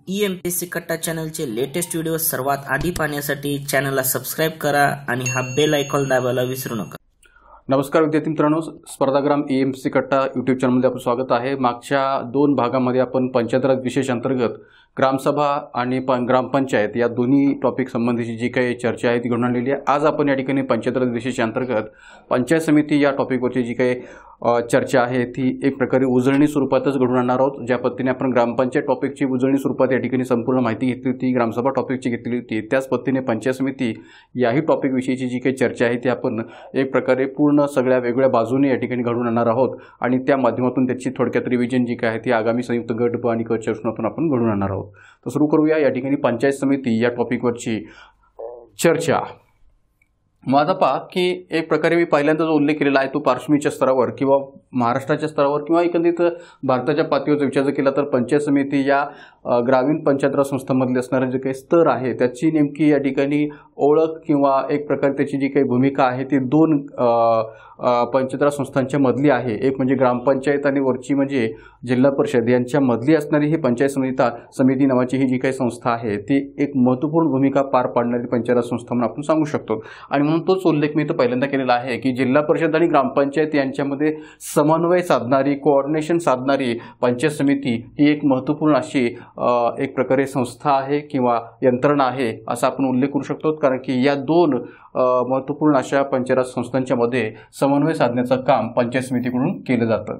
EMPSC कट्टा चॅनलचे latest video सर्वात आधी पाहण्यासाठी चॅनलला सबस्क्राइब करा आणि हा बेल आयकॉन दाबायला विसरू नका। नमस्कार विद्यार्थी मित्रांनो, स्पर्धाग्राम EMPSC कट्टा यूट्यूब चॅनलमध्ये आपलं स्वागत आहे। मागच्या 2 भागामध्ये आपण पंचायत राज विशेष अंतर्गत ग्रामसभा आणि ग्रामपंचायत या दोन्ही टॉपिक संबंधीची जी काही चर्चा आहे ती घडून आणलेली आहे। आज आपण या ठिकाणी पंचायत राज विशेष अंतर्गत पंचायत समिती या टॉपिकवरची जी काही चर्चा आहे ती एक प्रकारे उजळणी स्वरूपातच घडून आणणार आहोत। ज्या पद्धतीने आपण ग्रामपंचायत टॉपिकची उजळणी स्वरूपात या ठिकाणी संपूर्ण माहिती घेतली होती, ग्रामसभा टॉपिकची घेतली होती, त्याच पद्धतीने पंचायत समिती याही टॉपिक विषयीची जी काही चर्चा आहे ती आपण एक प्रकारे पूर्ण सगळ्या वेगळ्या बाजूने या ठिकाणी घडून आणणार आहोत आणि त्या माध्यमातून त्याची थोडक्यात रिव्हिजन जी काय आहे ती आगामी संयुक्त गट ब आणि क चर्चेतून आपण घडून आणणार आहोत। तर सुरू करूया या ठिकाणी पंचायत समिती या टॉपिकवरची चर्चा। मग आता पहा की एक प्रकारे मी पहिल्यांदा जो उल्लेख केलेला आहे तो पार्श्वभूमीच्या स्तरावर किंवा महाराष्ट्राच्या स्तरावर किंवा एकंदरीत भारताच्या पातळीवर विचार केला तर पंचायत समिती या ग्रामीण पंचायत राज संस्थांमधले असणारे जे काही स्तर आहे त्याची नेमकी या ठिकाणी ओळख किंवा एक प्रकारे त्याची जी काही भूमिका आहे ती 2 पंचायत राज संस्थांच्या मधली आहे। एक म्हणजे ग्रामपंचायत आणि वरची म्हणजे जिल्हा परिषद यांच्या मधली असणारी ही पंचायत समिती नावाची ही जी काही संस्था आहे ती एक महत्त्वपूर्ण भूमिका पार पाडणारी पंचायत राज संस्था म्हणून आपण सांगू शकतो। आणि म्हणून तोच उल्लेख मी इथं पहिल्यांदा केलेला आहे की जिल्हा परिषद आणि ग्रामपंचायत यांच्यामध्ये समन्वय साधणारी, कोऑर्डिनेशन साधणारी पंचायत समिती ही एक महत्त्वपूर्ण अशी एक प्रकारे संस्था आहे किंवा यंत्रणा आहे असा आपण उल्लेख करू शकतो। कारण की या 2 महत्त्वपूर्ण अशा पंचायत राज संस्थांच्या मध्ये समन्वय साधण्याचं काम पंचायत समितीकडून केलं जातं।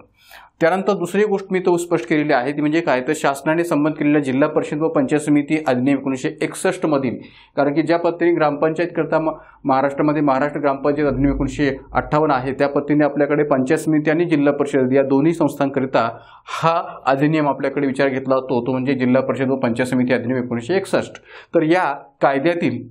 त्यानंतर दुसरी गोष्ट मी तो स्पष्ट केलेली आहे ती म्हणजे काय तर शासनाने संमत केलेल्या जिल्हा परिषद व पंचायत समिती अधिनियम 1961 मधील, कारण की ज्या पद्धतीने ग्रामपंचायत करता महाराष्ट्रामध्ये महाराष्ट्र ग्रामपंचायत अधिनियम 1958 आहे त्या पद्धतीने आपल्याकडे पंचायत समिती आणि जिल्हा परिषद या दोन्ही संस्थांकरिता हा अधिनियम आपल्याकडे विचार घेतला होतो तो म्हणजे जिल्हा परिषद व पंचायत समिती अधिनियम 1961। तर या कायद्यातील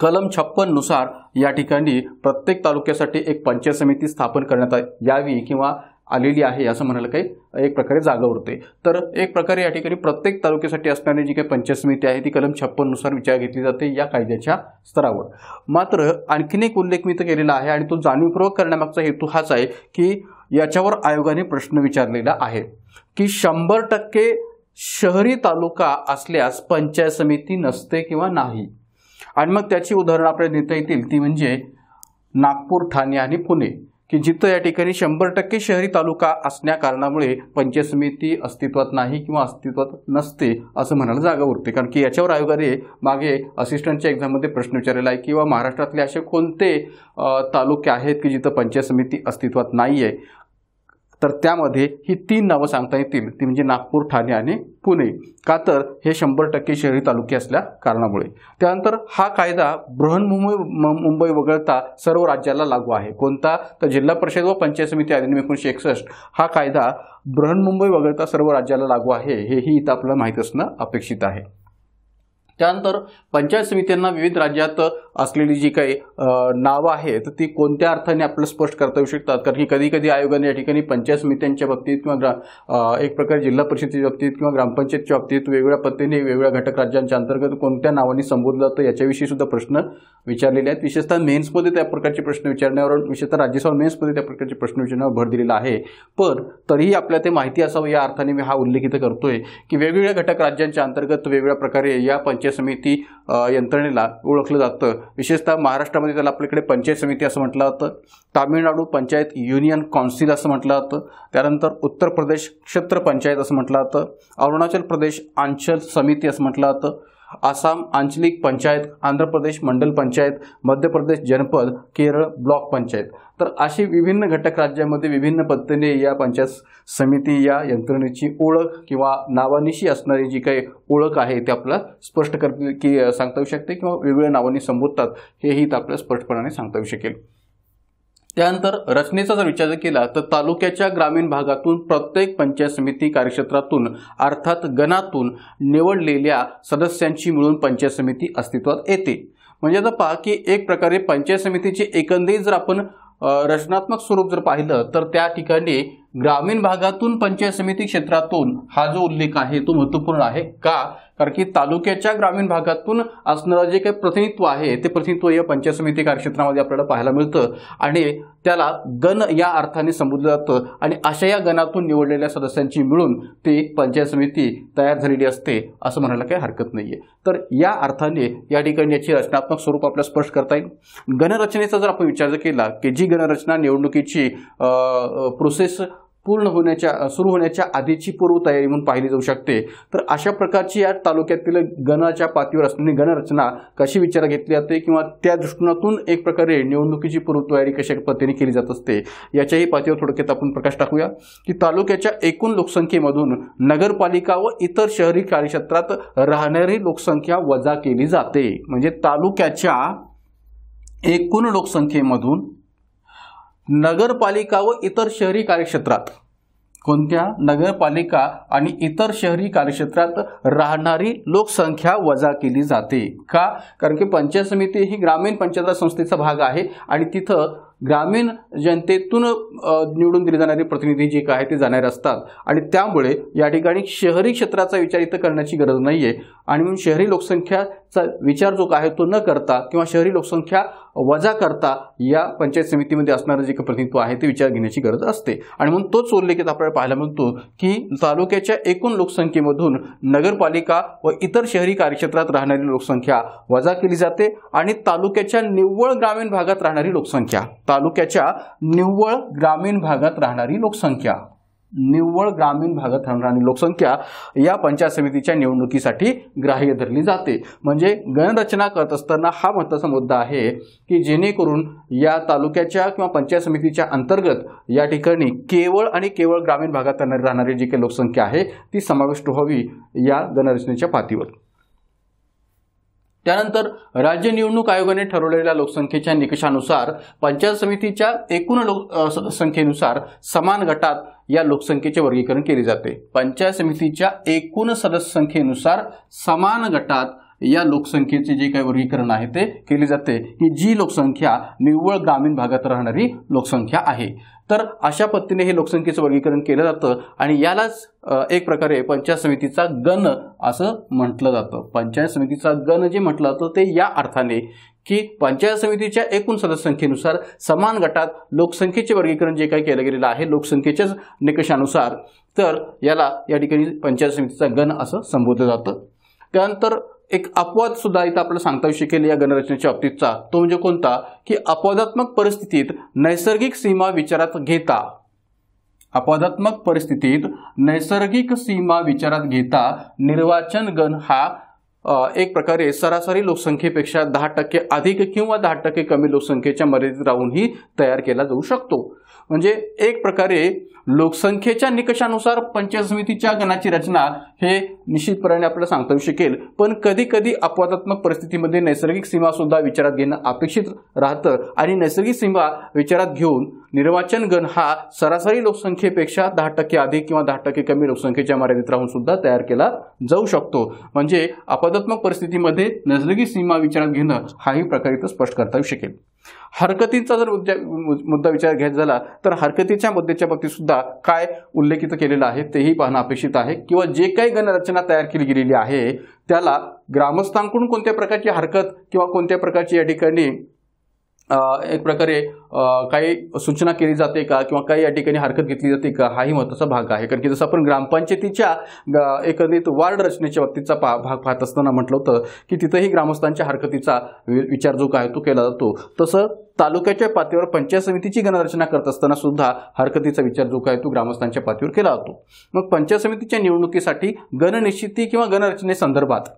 कलम 56 नुसार या ठिकाणी प्रत्येक तालुक्यासाठी एक पंचायत समिती स्थापन करण्यात यावी किंवा आलेली आहे असं म्हणायला काही एक प्रकारे जागा उरते। तर एक प्रकारे या ठिकाणी प्रत्येक तालुक्यासाठी असणारी जी काही पंचायत समिती आहे ती कलम 56 नुसार विचार घेतली जाते या कायद्याच्या स्तरावर। मात्र आणखीन एक उल्लेख मी इथं केलेला आहे आणि तो जाणीवपूर्वक करण्यामागचा हेतू हाच आहे की याच्यावर आयोगाने प्रश्न विचारलेला आहे की 100% शहरी तालुका असल्यास पंचायत समिती नसते किंवा नाही। आणि मग त्याची उदाहरणं आपल्याला देता येतील ती म्हणजे नागपूर, ठाणे आणि पुणे की जिथं या ठिकाणी 100% शहरी तालुका असण्या कारणामुळे पंचायत समिती अस्तित्वात नाही किंवा अस्तित्वात नसते असं म्हणायला जागा उरते। कारण की याच्यावर आयोगाने मागे असिस्टंटच्या एक्झाममध्ये प्रश्न विचारलेला आहे किंवा महाराष्ट्रातले असे कोणते तालुके आहेत की जिथं पंचायत समिती अस्तित्वात नाही आहे, तर त्यामध्ये ही 3 नावं सांगता येतील ती म्हणजे नागपूर, ठाणे आणि पुणे। का तर हे 100% शहरी तालुके असल्या कारणामुळे। त्यानंतर हा कायदा बृहन्मुंबई वगळता सर्व राज्याला लागू आहे। कोणता तर जिल्हा परिषद व पंचायत समिती अधिनियम 1961 हा कायदा बृहन्मुंबई वगळता सर्व राज्याला लागू आहे हेही इथं आपल्याला माहीत असणं अपेक्षित आहे। त्यानंतर पंचायत समित्यांना विविध राज्यात असलेली जी काही नावं आहेत ती कोणत्या अर्थाने आपल्याला स्पष्ट करता येऊ शकतात। कारण की कधी कधी आयोगाने या ठिकाणी पंचायत समित्यांच्या बाबतीत किंवा एक प्रकारे जिल्हा परिषदेच्या बाबतीत किंवा ग्रामपंचायतच्या बाबतीत वेगवेगळ्या पद्धतीने वेगवेगळ्या घटक राज्यांच्या अंतर्गत कोणत्या नावाने संबोधलं जातं याच्याविषयी सुद्धा प्रश्न विचारलेले आहेत। विशेषतः मेन्समध्ये त्या प्रकारचे प्रश्न विचारण्यावर, विशेषतः राज्यसभा मेन्समध्ये त्या प्रकारचे प्रश्न विचारण्यावर भर दिलेला आहे। पण तरीही आपल्याला ते माहिती असावं या अर्थाने मी हा उल्लेख इथं करतोय की वेगवेगळ्या घटक राज्यांच्या अंतर्गत वेगवेगळ्या प्रकारे या पंचायत समिती यंत्रणेला ओळखलं जातं। विशेषतः महाराष्ट्रामध्ये त्याला आपल्याकडे पंचायत समिती असं म्हटलं जातं, तामिळनाडू पंचायत युनियन काउन्सिल असं म्हटलं जातं, त्यानंतर उत्तर प्रदेश क्षेत्र पंचायत असं म्हटलं जातं, अरुणाचल प्रदेश अंचल समिती असं म्हटलं जातं, आसाम आंचलिक पंचायत, आंध्र प्रदेश मंडल पंचायत, मध्य प्रदेश जनपद, केरळ ब्लॉक पंचायत। तर अशी विभिन्न घटक राज्यांमध्ये विभिन्न पद्धतीने या पंचायत समिती या यंत्रणेची ओळख किंवा नावानिशी असणारी जी काही ओळख आहे ते आपल्याला स्पष्ट की सांगता येऊ शकते किंवा वेगवेगळ्या नावांनी संबोधतात हेही आपल्याला स्पष्टपणाने सांगता येऊ शकेल। त्यानंतर रचनेचा जर विचार केला तर तालुक्याच्या ग्रामीण भागातून प्रत्येक पंचायत समिती कार्यक्षेत्रातून अर्थात गणातून निवडलेल्या सदस्यांची मिळून पंचायत समिती अस्तित्वात येते। म्हणजे आता पहा की एक प्रकारे पंचायत समितीचे एकंदरीत जर आपण रचनात्मक स्वरूप जर पाहिलं तर त्या ठिकाणी ग्रामीण भागातून पंचायत समिती क्षेत्रातून हा जो उल्लेख आहे तो महत्त्वपूर्ण आहे। का कारण की तालुक्याच्या ग्रामीण भागातून असणारं जे काही प्रतिनिधित्व आहे ते प्रतिनिधित्व या पंचायत समिती कार्यक्षेत्रामध्ये आपल्याला पाहायला मिळतं आणि त्याला गण या अर्थाने संबोधलं जातं आणि अशा या गणातून निवडलेल्या सदस्यांची मिळून ती पंचायत समिती तयार झालेली असते असं म्हणायला काही हरकत नाहीये। तर या अर्थाने या ठिकाणी याची रचनात्मक स्वरूप आपल्याला स्पष्ट करता येईल। गणरचनेचा जर आपण विचार केला की जी गणरचना निवडणुकीची प्रोसेस सुरू होण्याच्या आधीची पूर्वतयारी म्हणून पाहिली जाऊ शकते, तर अशा प्रकारची या तालुक्यातील गणाच्या पातळीवर असलेली गणरचना कशी विचारात घेतली जाते किंवा त्या दृष्टिकोनातून एक प्रकारे निवडणुकीची पूर्वतयारी कशा पद्धतीने केली जात असते याच्याही पातळीवर थोडक्यात आपण प्रकाश टाकूया की तालुक्याच्या एकूण लोकसंख्येमधून नगरपालिका व इतर शहरी कार्यक्षेत्रात राहणारी लोकसंख्या वजा केली जाते। म्हणजे तालुक्याच्या एकूण लोकसंख्येमधून नगरपालिका व इतर शहरी कार्यक्षेत्रात कोणत्या नगरपालिका आणि इतर शहरी कार्यक्षेत्रात राहणारी लोकसंख्या वजा केली जाते का? कारण की पंचायत समिती ही ग्रामीण पंचायत राज संस्थेचा भाग आहे आणि तिथं ग्रामीण जनतेतून निवडून दिले जाणारे प्रतिनिधी जे काय ते जाणारे असतात आणि त्यामुळे या ठिकाणी शहरी क्षेत्राचा विचार इथं करण्याची गरज नाहीये आणि म्हणून शहरी लोकसंख्याचा विचार जो आहे तो न करता किंवा शहरी लोकसंख्या वजा करता या पंचायत समितीमध्ये असणारं जे काही प्रतिनिधित्व आहे ते विचार घेण्याची गरज असते आणि म्हणून तोच उल्लेखित आपल्याला पाहायला मिळतो की तालुक्याच्या एकूण लोकसंख्येमधून नगरपालिका व इतर शहरी कार्यक्षेत्रात राहणारी लोकसंख्या वजा केली जाते आणि तालुक्याच्या निव्वळ ग्रामीण भागात राहणारी लोकसंख्या निव्वळ ग्रामीण भागात राहणारी लोकसंख्या या पंचायत समितीच्या निवडणुकीसाठी ग्राह्य धरली जाते। म्हणजे गणरचना करत असताना हा महत्त्वाचा मुद्दा आहे की जेणेकरून या तालुक्याच्या किंवा पंचायत समितीच्या अंतर्गत या ठिकाणी केवळ आणि केवळ ग्रामीण भागात राहणारी जी काही लोकसंख्या आहे ती समाविष्ट व्हावी या गणरचनेच्या पातळीवर। त्यानंतर राज्य निवडणूक आयोगाने ठरवलेल्या लोकसंख्येच्या निकषानुसार पंचायत समितीच्या एकूण संख्येनुसार समान गटात या लोकसंख्येचे वर्गीकरण केले जाते। पंचायत समितीच्या एकूण सदस्य संख्येनुसार समान गटात या लोकसंख्येचे जे काही वर्गीकरण आहे ते केले जाते की जी लोकसंख्या निव्वळ ग्रामीण भागात राहणारी लोकसंख्या आहे। तर अशा पद्धतीने हे लोकसंख्येचं वर्गीकरण केलं जातं आणि यालाच एक प्रकारे पंचायत समितीचा गण असं म्हटलं जातं। पंचायत समितीचा गण जे म्हटलं जातं ते या अर्थाने की पंचायत समितीच्या एकूण सदस्य संख्येनुसार समान गटात लोकसंख्येचे वर्गीकरण जे काही केलं गेलेलं आहे लोकसंख्येच्याच निकषानुसार, तर याला या ठिकाणी पंचायत समितीचा गण असं संबोधलं जातं। त्यानंतर एक अपवाद सुद्धा इथं आपल्याला सांगता येऊ शकेल या गणरचनेच्या बाबतीतचा, तो म्हणजे कोणता की अपवादात्मक परिस्थितीत नैसर्गिक सीमा विचारात घेता निर्वाचन गण हा एक प्रकारे सरासरी लोकसंख्येपेक्षा 10% अधिक किंवा 10% कमी लोकसंख्येच्या मर्यादेत राहूनही तयार केला जाऊ शकतो। म्हणजे एक प्रकारे लोकसंख्येच्या निकषानुसार पंचायत समितीच्या गणाची रचना हे निश्चितपणे आपल्याला सांगता येऊ शकेल, पण कधी कधी अपवादात्मक परिस्थितीमध्ये नैसर्गिक सीमा सुद्धा विचारात घेणं अपेक्षित राहतं आणि नैसर्गिक सीमा विचारात घेऊन निर्वाचन गण हा सरासरी लोकसंख्येपेक्षा 10% अधिक किंवा 10% कमी लोकसंख्येच्या मर्यादेत राहून सुद्धा तयार केला जाऊ शकतो। म्हणजे अपवादात्मक परिस्थितीमध्ये नैसर्गिक सीमा विचारात घेणं हाही प्रकार इथं स्पष्ट करता येऊ शकेल। हरकतीचा जर मुद्दा विचार घ्यायचा झाला तर हरकतीच्या मुद्द्याच्या बाबतीत सुद्धा काय उल्लेखित केलेलं आहे तेही पाहणं अपेक्षित आहे किंवा जे काही गणरचना तयार केली गेलेली आहे त्याला ग्रामस्थांकडून कोणत्या प्रकारची हरकत किंवा कोणत्या प्रकारची या ठिकाणी एक प्रकारे काही सूचना केली जाते का किंवा काही या ठिकाणी हरकत घेतली जाते का हाही महत्त्वाचा भाग आहे। कारण की जसं आपण ग्रामपंचायतीच्या एकंदरीत वार्ड रचनेच्या बाबतीचा भाग पाहत असताना म्हटलं होतं की तिथेही ग्रामस्थांच्या हरकतीचा विचार जो काय तो केला जातो, तसं तालुक्याच्या पातळीवर पंचायत समितीची गणरचना करत असताना सुद्धा हरकतीचा विचार जो काय तो ग्रामस्थांच्या पातळीवर केला जातो। मग पंचायत समितीच्या निवडणुकीसाठी गणनिश्चिती किंवा गणरचनेसंदर्भात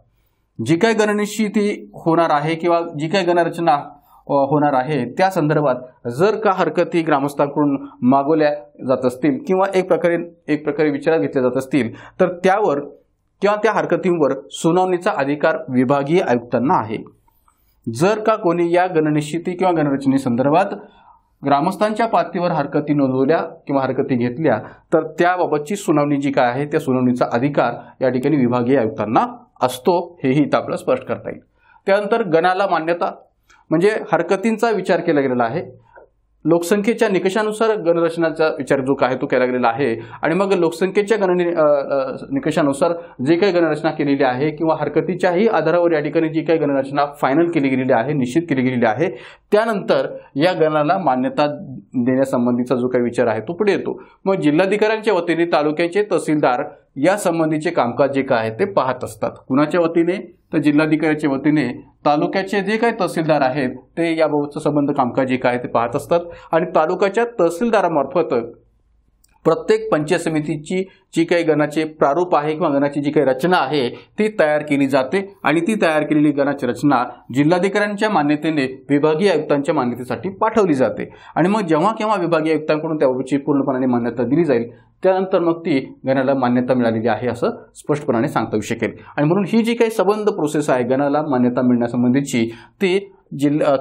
जी काही गणनिश्चिती होणार आहे किंवा जी काही गणरचना होणार आहे त्या संदर्भात जर का हरकती ग्रामस्थांकडून मागवल्या जात असतील किंवा एक प्रकारे विचारात घेतल्या जात असतील तर त्यावर किंवा त्या हरकतींवर सुनावणीचा अधिकार विभागीय आयुक्तांना आहे। जर का कोणी या गणनिश्चिती किंवा गणरचनेसंदर्भात ग्रामस्थांच्या पातळीवर हरकती नोंदवल्या किंवा हरकती घेतल्या तर त्याबाबतची सुनावणी जी काय आहे त्या सुनावणीचा अधिकार या ठिकाणी विभागीय आयुक्तांना असतो, हेही इथं आपल्याला स्पष्ट करता येईल। त्यानंतर गणाला मान्यता म्हणजे हरकतींचा विचार केला गेलेला आहे लोकसंख्येच्या निकषानुसार गणरचनाचा विचार जो काय तो केला गेलेला आहे आणि मग लोकसंख्येच्या निकषानुसार जे काही गणरचना केलेली आहे किंवा हरकतीच्याही आधारावर या ठिकाणी जी काही गणरचना फायनल केली गेलेली आहे, निश्चित केली गेलेली आहे, त्यानंतर या गणाला मान्यता देण्यासंबंधीचा जो काही विचार आहे तो पुढे येतो. मग जिल्हाधिकाऱ्यांच्या वतीने तालुक्याचे तहसीलदार या संबंधीचे कामकाज जे काय आहे ते पाहत असतात. कुणाच्या वतीने? तर जिल्हाधिकाऱ्याच्या वतीने तालुक्याचे जे काही तहसीलदार आहेत ते याबाबतचं संबंध कामकाज जे काय ते पाहत असतात आणि तालुक्याच्या तहसीलदारामार्फत प्रत्येक पंचायत समितीची जी काही गणाचे प्रारूप आहे किंवा गणाची जी काही रचना आहे ती तयार केली जाते आणि ती तयार केलेली गणाची रचना जिल्हाधिकाऱ्यांच्या मान्यतेने विभागीय आयुक्तांच्या मान्यतेसाठी पाठवली जाते आणि मग जेव्हा केव्हा विभागीय आयुक्तांकडून त्याबाबतची पूर्णपणे मान्यता दिली जाईल त्यानंतर मग ती गणाला मान्यता मिळालेली आहे असं स्पष्टपणे सांगता येऊ शकेल. आणि म्हणून ही जी काही संबंध प्रोसेस आहे गणाला मान्यता मिळण्यासंबंधीची ती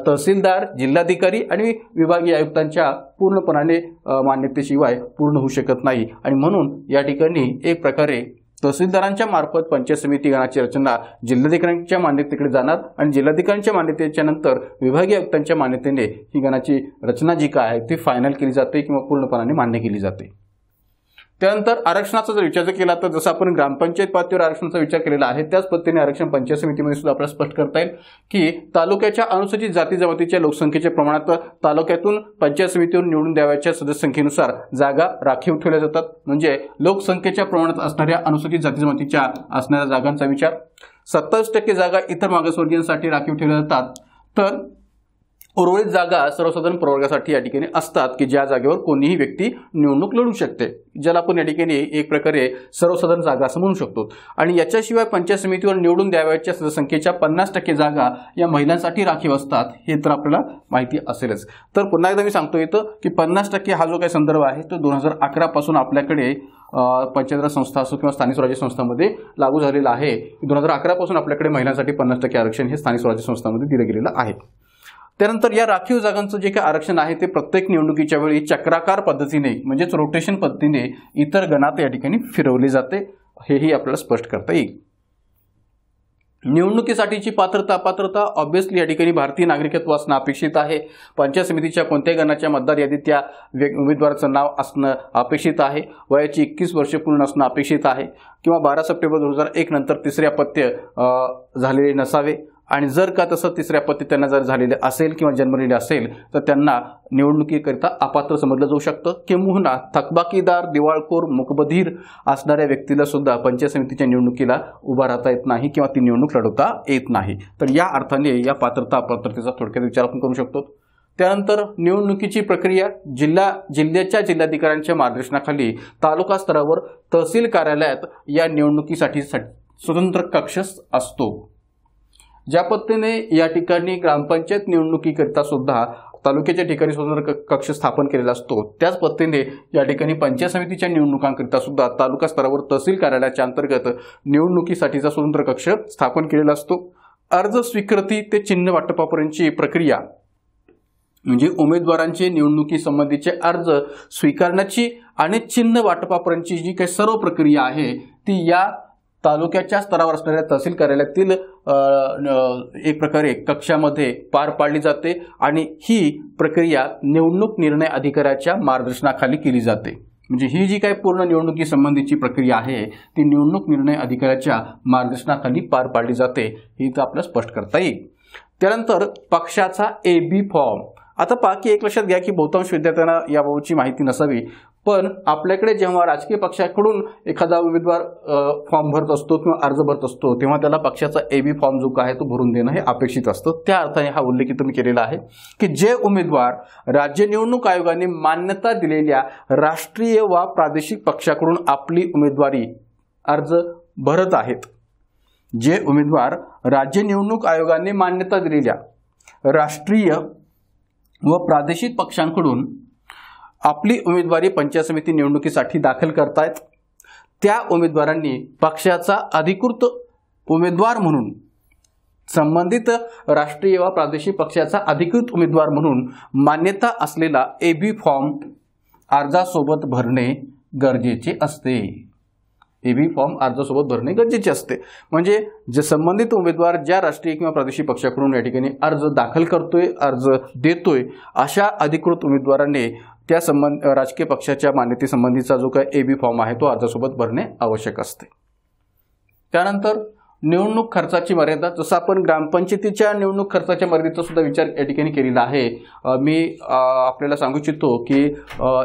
तहसीलदार, जिल्हाधिकारी आणि विभागीय आयुक्तांच्या पूर्णपणाने मान्यतेशिवाय पूर्ण होऊ शकत नाही आणि म्हणून या ठिकाणी एक प्रकारे तहसीलदारांच्या मार्फत पंचायत समिती गणाची रचना जिल्हाधिकाऱ्यांच्या मान्यतेकडे जाणार आणि जिल्हाधिकाऱ्यांच्या मान्यतेच्या नंतर विभागीय आयुक्तांच्या मान्यतेने ही गणाची रचना जी काय आहे ती फायनल केली जाते किंवा पूर्णपणाने मान्य केली जाते. त्यानंतर आरक्षणाचा जर विचार केला तर जसं आपण ग्रामपंचायत पातळीवर आरक्षणाचा विचार केलेला आहे त्याच पद्धतीने आरक्षण पंचायत समितीमध्ये सुद्धा आपल्याला स्पष्ट करता येईल की तालुक्याच्या अनुसूचित जाती जमातीच्या लोकसंख्येच्या प्रमाणात तालुक्यातून पंचायत समितीवर निवडून द्यावयाच्या सदस्य संख्येनुसार जागा राखीव ठेवल्या जातात. म्हणजे लोकसंख्येच्या प्रमाणात असणाऱ्या अनुसूचित जाती जमातीच्या असणाऱ्या जागांचा विचार 27% जागा इतर मागासवर्गीयांसाठी राखीव ठेवल्या जातात तर उर्वरित जागा सर्वसाधारण प्रवर्गासाठी या ठिकाणी असतात की ज्या जागेवर कोणीही व्यक्ती निवडणूक लढू शकते, ज्याला आपण या ठिकाणी एक प्रकारे सर्वसाधारण जागा असं म्हणू शकतो. आणि याच्याशिवाय पंचायत समितीवर निवडून द्यावयाच्या सदस्यसंख्येच्या 50% जागा या महिलांसाठी राखीव असतात हे तर आपल्याला माहिती असेलच. तर पुन्हा एकदा मी सांगतो इथं की 50% हा जो काही संदर्भ आहे तो 2011 पासून आपल्याकडे पंचायत राज संस्था असो किंवा स्थानिक स्वराज्य संस्थांमध्ये लागू झालेला आहे. 2011 पासून आपल्याकडे महिलांसाठी 50% आरक्षण हे स्थानिक स्वराज्य संस्थांमध्ये दिलं गेलेलं आहे. त्यानंतर या राखीव जागांचं जे काही आरक्षण आहे ते प्रत्येक निवडणुकीच्या वेळी चक्राकार पद्धतीने म्हणजेच रोटेशन पद्धतीने इतर गणात या ठिकाणी फिरवले जाते हेही आपल्याला स्पष्ट करता येईल. निवडणुकीसाठीची पात्रता ऑब्व्हियसली या ठिकाणी भारतीय नागरिकत्व असणं अपेक्षित आहे. पंचायत समितीच्या कोणत्याही गणाच्या मतदार यादीत त्या उमेदवाराचं नाव असणं अपेक्षित आहे. वयाची 21 वर्षे पूर्ण असणं अपेक्षित आहे किंवा 12 सप्टेंबर 2001 नंतर तिसरे अपत्य झालेले नसावे आणि जर का तसं तिसरे अपत्य त्यांना जर झालेले असेल किंवा जन्मलेले असेल तर त्यांना निवडणुकीकरिता अपात्र समजलं जाऊ शकतं. किंबहुना थकबाकीदार, दिवाळखोर, मुकबधीर असणाऱ्या व्यक्तीला सुद्धा पंचायत समितीच्या निवडणुकीला उभा राहता येत नाही किंवा ती निवडणूक लढवता येत नाही. तर या अर्थाने या अपात्रतेचा थोडक्यात विचार आपण करू शकतो. त्यानंतर निवडणुकीची प्रक्रिया जिल्ह्याच्या जिल्हाधिकाऱ्यांच्या मार्गदर्शनाखाली तालुका स्तरावर तहसील कार्यालयात या निवडणुकीसाठी स्वतंत्र कक्ष असतो. ज्या पद्धतीने या ठिकाणी ग्रामपंचायत निवडणुकीकरिता सुद्धा तालुक्याच्या ठिकाणी स्वतंत्र कक्ष स्थापन केलेला असतो त्याच पद्धतीने या ठिकाणी पंचायत समितीच्या निवडणुकांकरिता सुद्धा तालुका स्तरावर तहसील कार्यालयाच्या अंतर्गत निवडणुकीसाठीचा स्वतंत्र कक्ष स्थापन केलेला असतो. अर्ज स्वीकृती ते चिन्ह वाटपापर्यंतची प्रक्रिया म्हणजे उमेदवारांचे निवडणुकी संबंधीचे अर्ज स्वीकारण्याची आणि चिन्ह वाटपापर्यंतची जी काही सर्व प्रक्रिया आहे ती या तालुक्याच्या स्तरावर असणाऱ्या तहसील कार्यालयातील एक प्रकारे कक्षामध्ये पार पाडली जाते आणि ही प्रक्रिया निवडणूक निर्णय अधिकाऱ्याच्या मार्गदर्शनाखाली केली जाते. म्हणजे ही जी काही पूर्ण निवडणुकी संबंधीची प्रक्रिया आहे ती निवडणूक निर्णय अधिकाऱ्याच्या मार्गदर्शनाखाली पार पाडली जाते हे तर आपल्याला स्पष्ट करता येईल. त्यानंतर पक्षाचा AB फॉर्म. आता बाकी एक लक्षात घ्या की बहुतांश विद्यार्थ्यांना याबाबतची माहिती नसावी पण आपल्याकडे जेव्हा राजकीय पक्षाकडून एखादा उमेदवार फॉर्म भरत असतो किंवा अर्ज भरत असतो तेव्हा त्याला पक्षाचा AB फॉर्म जो आहे तो भरून देणं हे अपेक्षित असतं. त्या अर्थाने हा उल्लेख इथं मी केलेला आहे की जे उमेदवार राज्य निवडणूक आयोगाने मान्यता दिलेल्या राष्ट्रीय वा प्रादेशिक पक्षाकडून आपली उमेदवारी अर्ज भरत आहेत, जे उमेदवार राज्य निवडणूक आयोगाने मान्यता दिलेल्या राष्ट्रीय व प्रादेशिक पक्षांकडून आपली उमेदवारी पंचायत समिती निवडणुकीसाठी दाखल करतायत त्या उमेदवारांनी पक्षाचा अधिकृत उमेदवार म्हणून संबंधित राष्ट्रीय व प्रादेशिक पक्षाचा अधिकृत उमेदवार म्हणून मान्यता असलेला AB फॉर्म अर्जासोबत भरणे गरजेचे असते. EB फॉर्म अर्जासोबत भरणे गरजेचे असते. म्हणजे जे संबंधित उमेदवार ज्या राष्ट्रीय किंवा प्रादेशिक पक्षाकडून या ठिकाणी अर्ज दाखल करतोय, अर्ज देतोय, अशा अधिकृत उमेदवाराने त्या राजकीय पक्षाच्या मान्यतेसंबंधीचा जो काही EB फॉर्म आहे तो अर्जासोबत भरणे आवश्यक असते. त्यानंतर निवडणूक खर्चाची मर्यादा, जसं आपण ग्रामपंचायतीच्या निवडणूक खर्चाच्या मर्यादेचा सुद्धा विचार या ठिकाणी केलेला आहे. मी आपल्याला सांगू इच्छितो की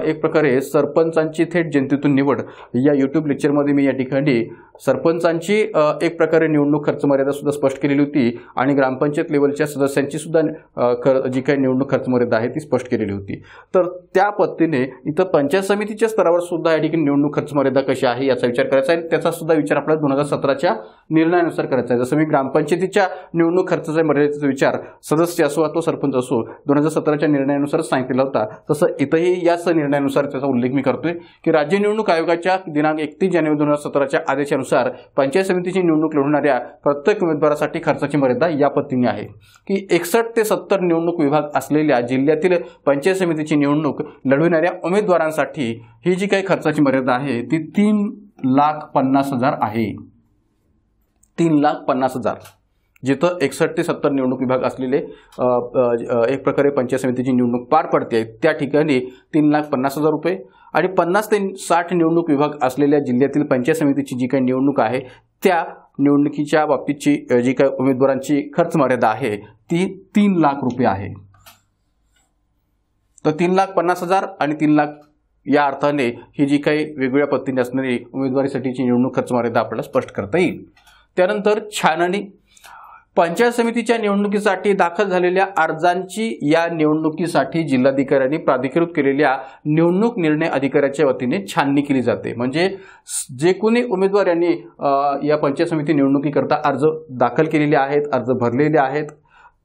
एक प्रकारे सरपंचांची थेट जनतेतून निवड या यूट्यूब लेक्चरमध्ये मी या ठिकाणी सरपंचांची एक प्रकारे निवडणूक खर्च मर्यादा सुद्धा स्पष्ट केलेली होती आणि ग्रामपंचायत लेवलच्या सदस्यांची सुद्धा जी काही निवडणूक खर्च मर्यादा आहे ती स्पष्ट केलेली होती. तर त्या पद्धतीने इथं पंचायत समितीच्या स्तरावर सुद्धा या ठिकाणी निवडणूक खर्च मर्यादा कशी आहे याचा विचार करायचा आहे. त्याचा सुद्धा विचार आपल्याला 2017च्या निर्णयानुसार करायचा आहे. जसं मी ग्रामपंचायतीच्या निवडणूक खर्चाच्या मर्यादेचा विचार सदस्य असो अथवा सरपंच असो 2017च्या निर्णयानुसार सांगितलेला होता, तसं इथंही याच निर्णयानुसार त्याचा उल्लेख मी करतोय की राज्य निवडणूक आयोगाच्या दिनांक 31 जानेवारी 2017च्या आदेशानुसार पंचायत समितीची निवडणूक लढवणाऱ्या प्रत्येक उमेदवारासाठी खर्चाची मर्यादा या पद्धतीने आहे की 61 ते 70 निवडणूक विभाग असलेल्या जिल्ह्यातील पंचायत समितीची निवडणूक लढवणाऱ्या उमेदवारांसाठी ही जी काही खर्चाची मर्यादा आहे ती 3,50,000 आहे. 3,50,000. जिथं 61 ते 70 निवडणूक विभाग असलेले एक प्रकारे पंचायत समितीची निवडणूक पार पडते त्या ठिकाणी 3,50,000 रुपये आणि 50 ते 60 निवडणूक विभाग असलेल्या जिल्ह्यातील पंचायत समितीची जी काही निवडणूक आहे त्या निवडणुकीच्या बाबतीतची जी काही उमेदवारांची खर्च मर्यादा आहे ती 3 लाख रुपये आहे. तर 3,50,000 आणि 3 लाख या अर्थाने ही जी काही वेगवेगळ्या पद्धतीने असणारी उमेदवारीसाठीची निवडणूक खर्च मर्यादा आपल्याला स्पष्ट करता येईल. त्यानंतर छाननी, पंचायत समितीच्या निवडणुकीसाठी दाखल झालेल्या अर्जांची या निवडणुकीसाठी जिल्हाधिकाऱ्यांनी प्राधिकृत केलेल्या निवडणूक निर्णय अधिकाऱ्याच्या वतीने छाननी केली जाते. म्हणजे जे कोणी उमेदवार यांनी या पंचायत समिती निवडणुकीकरता अर्ज दाखल केलेले आहेत, अर्ज भरलेले आहेत,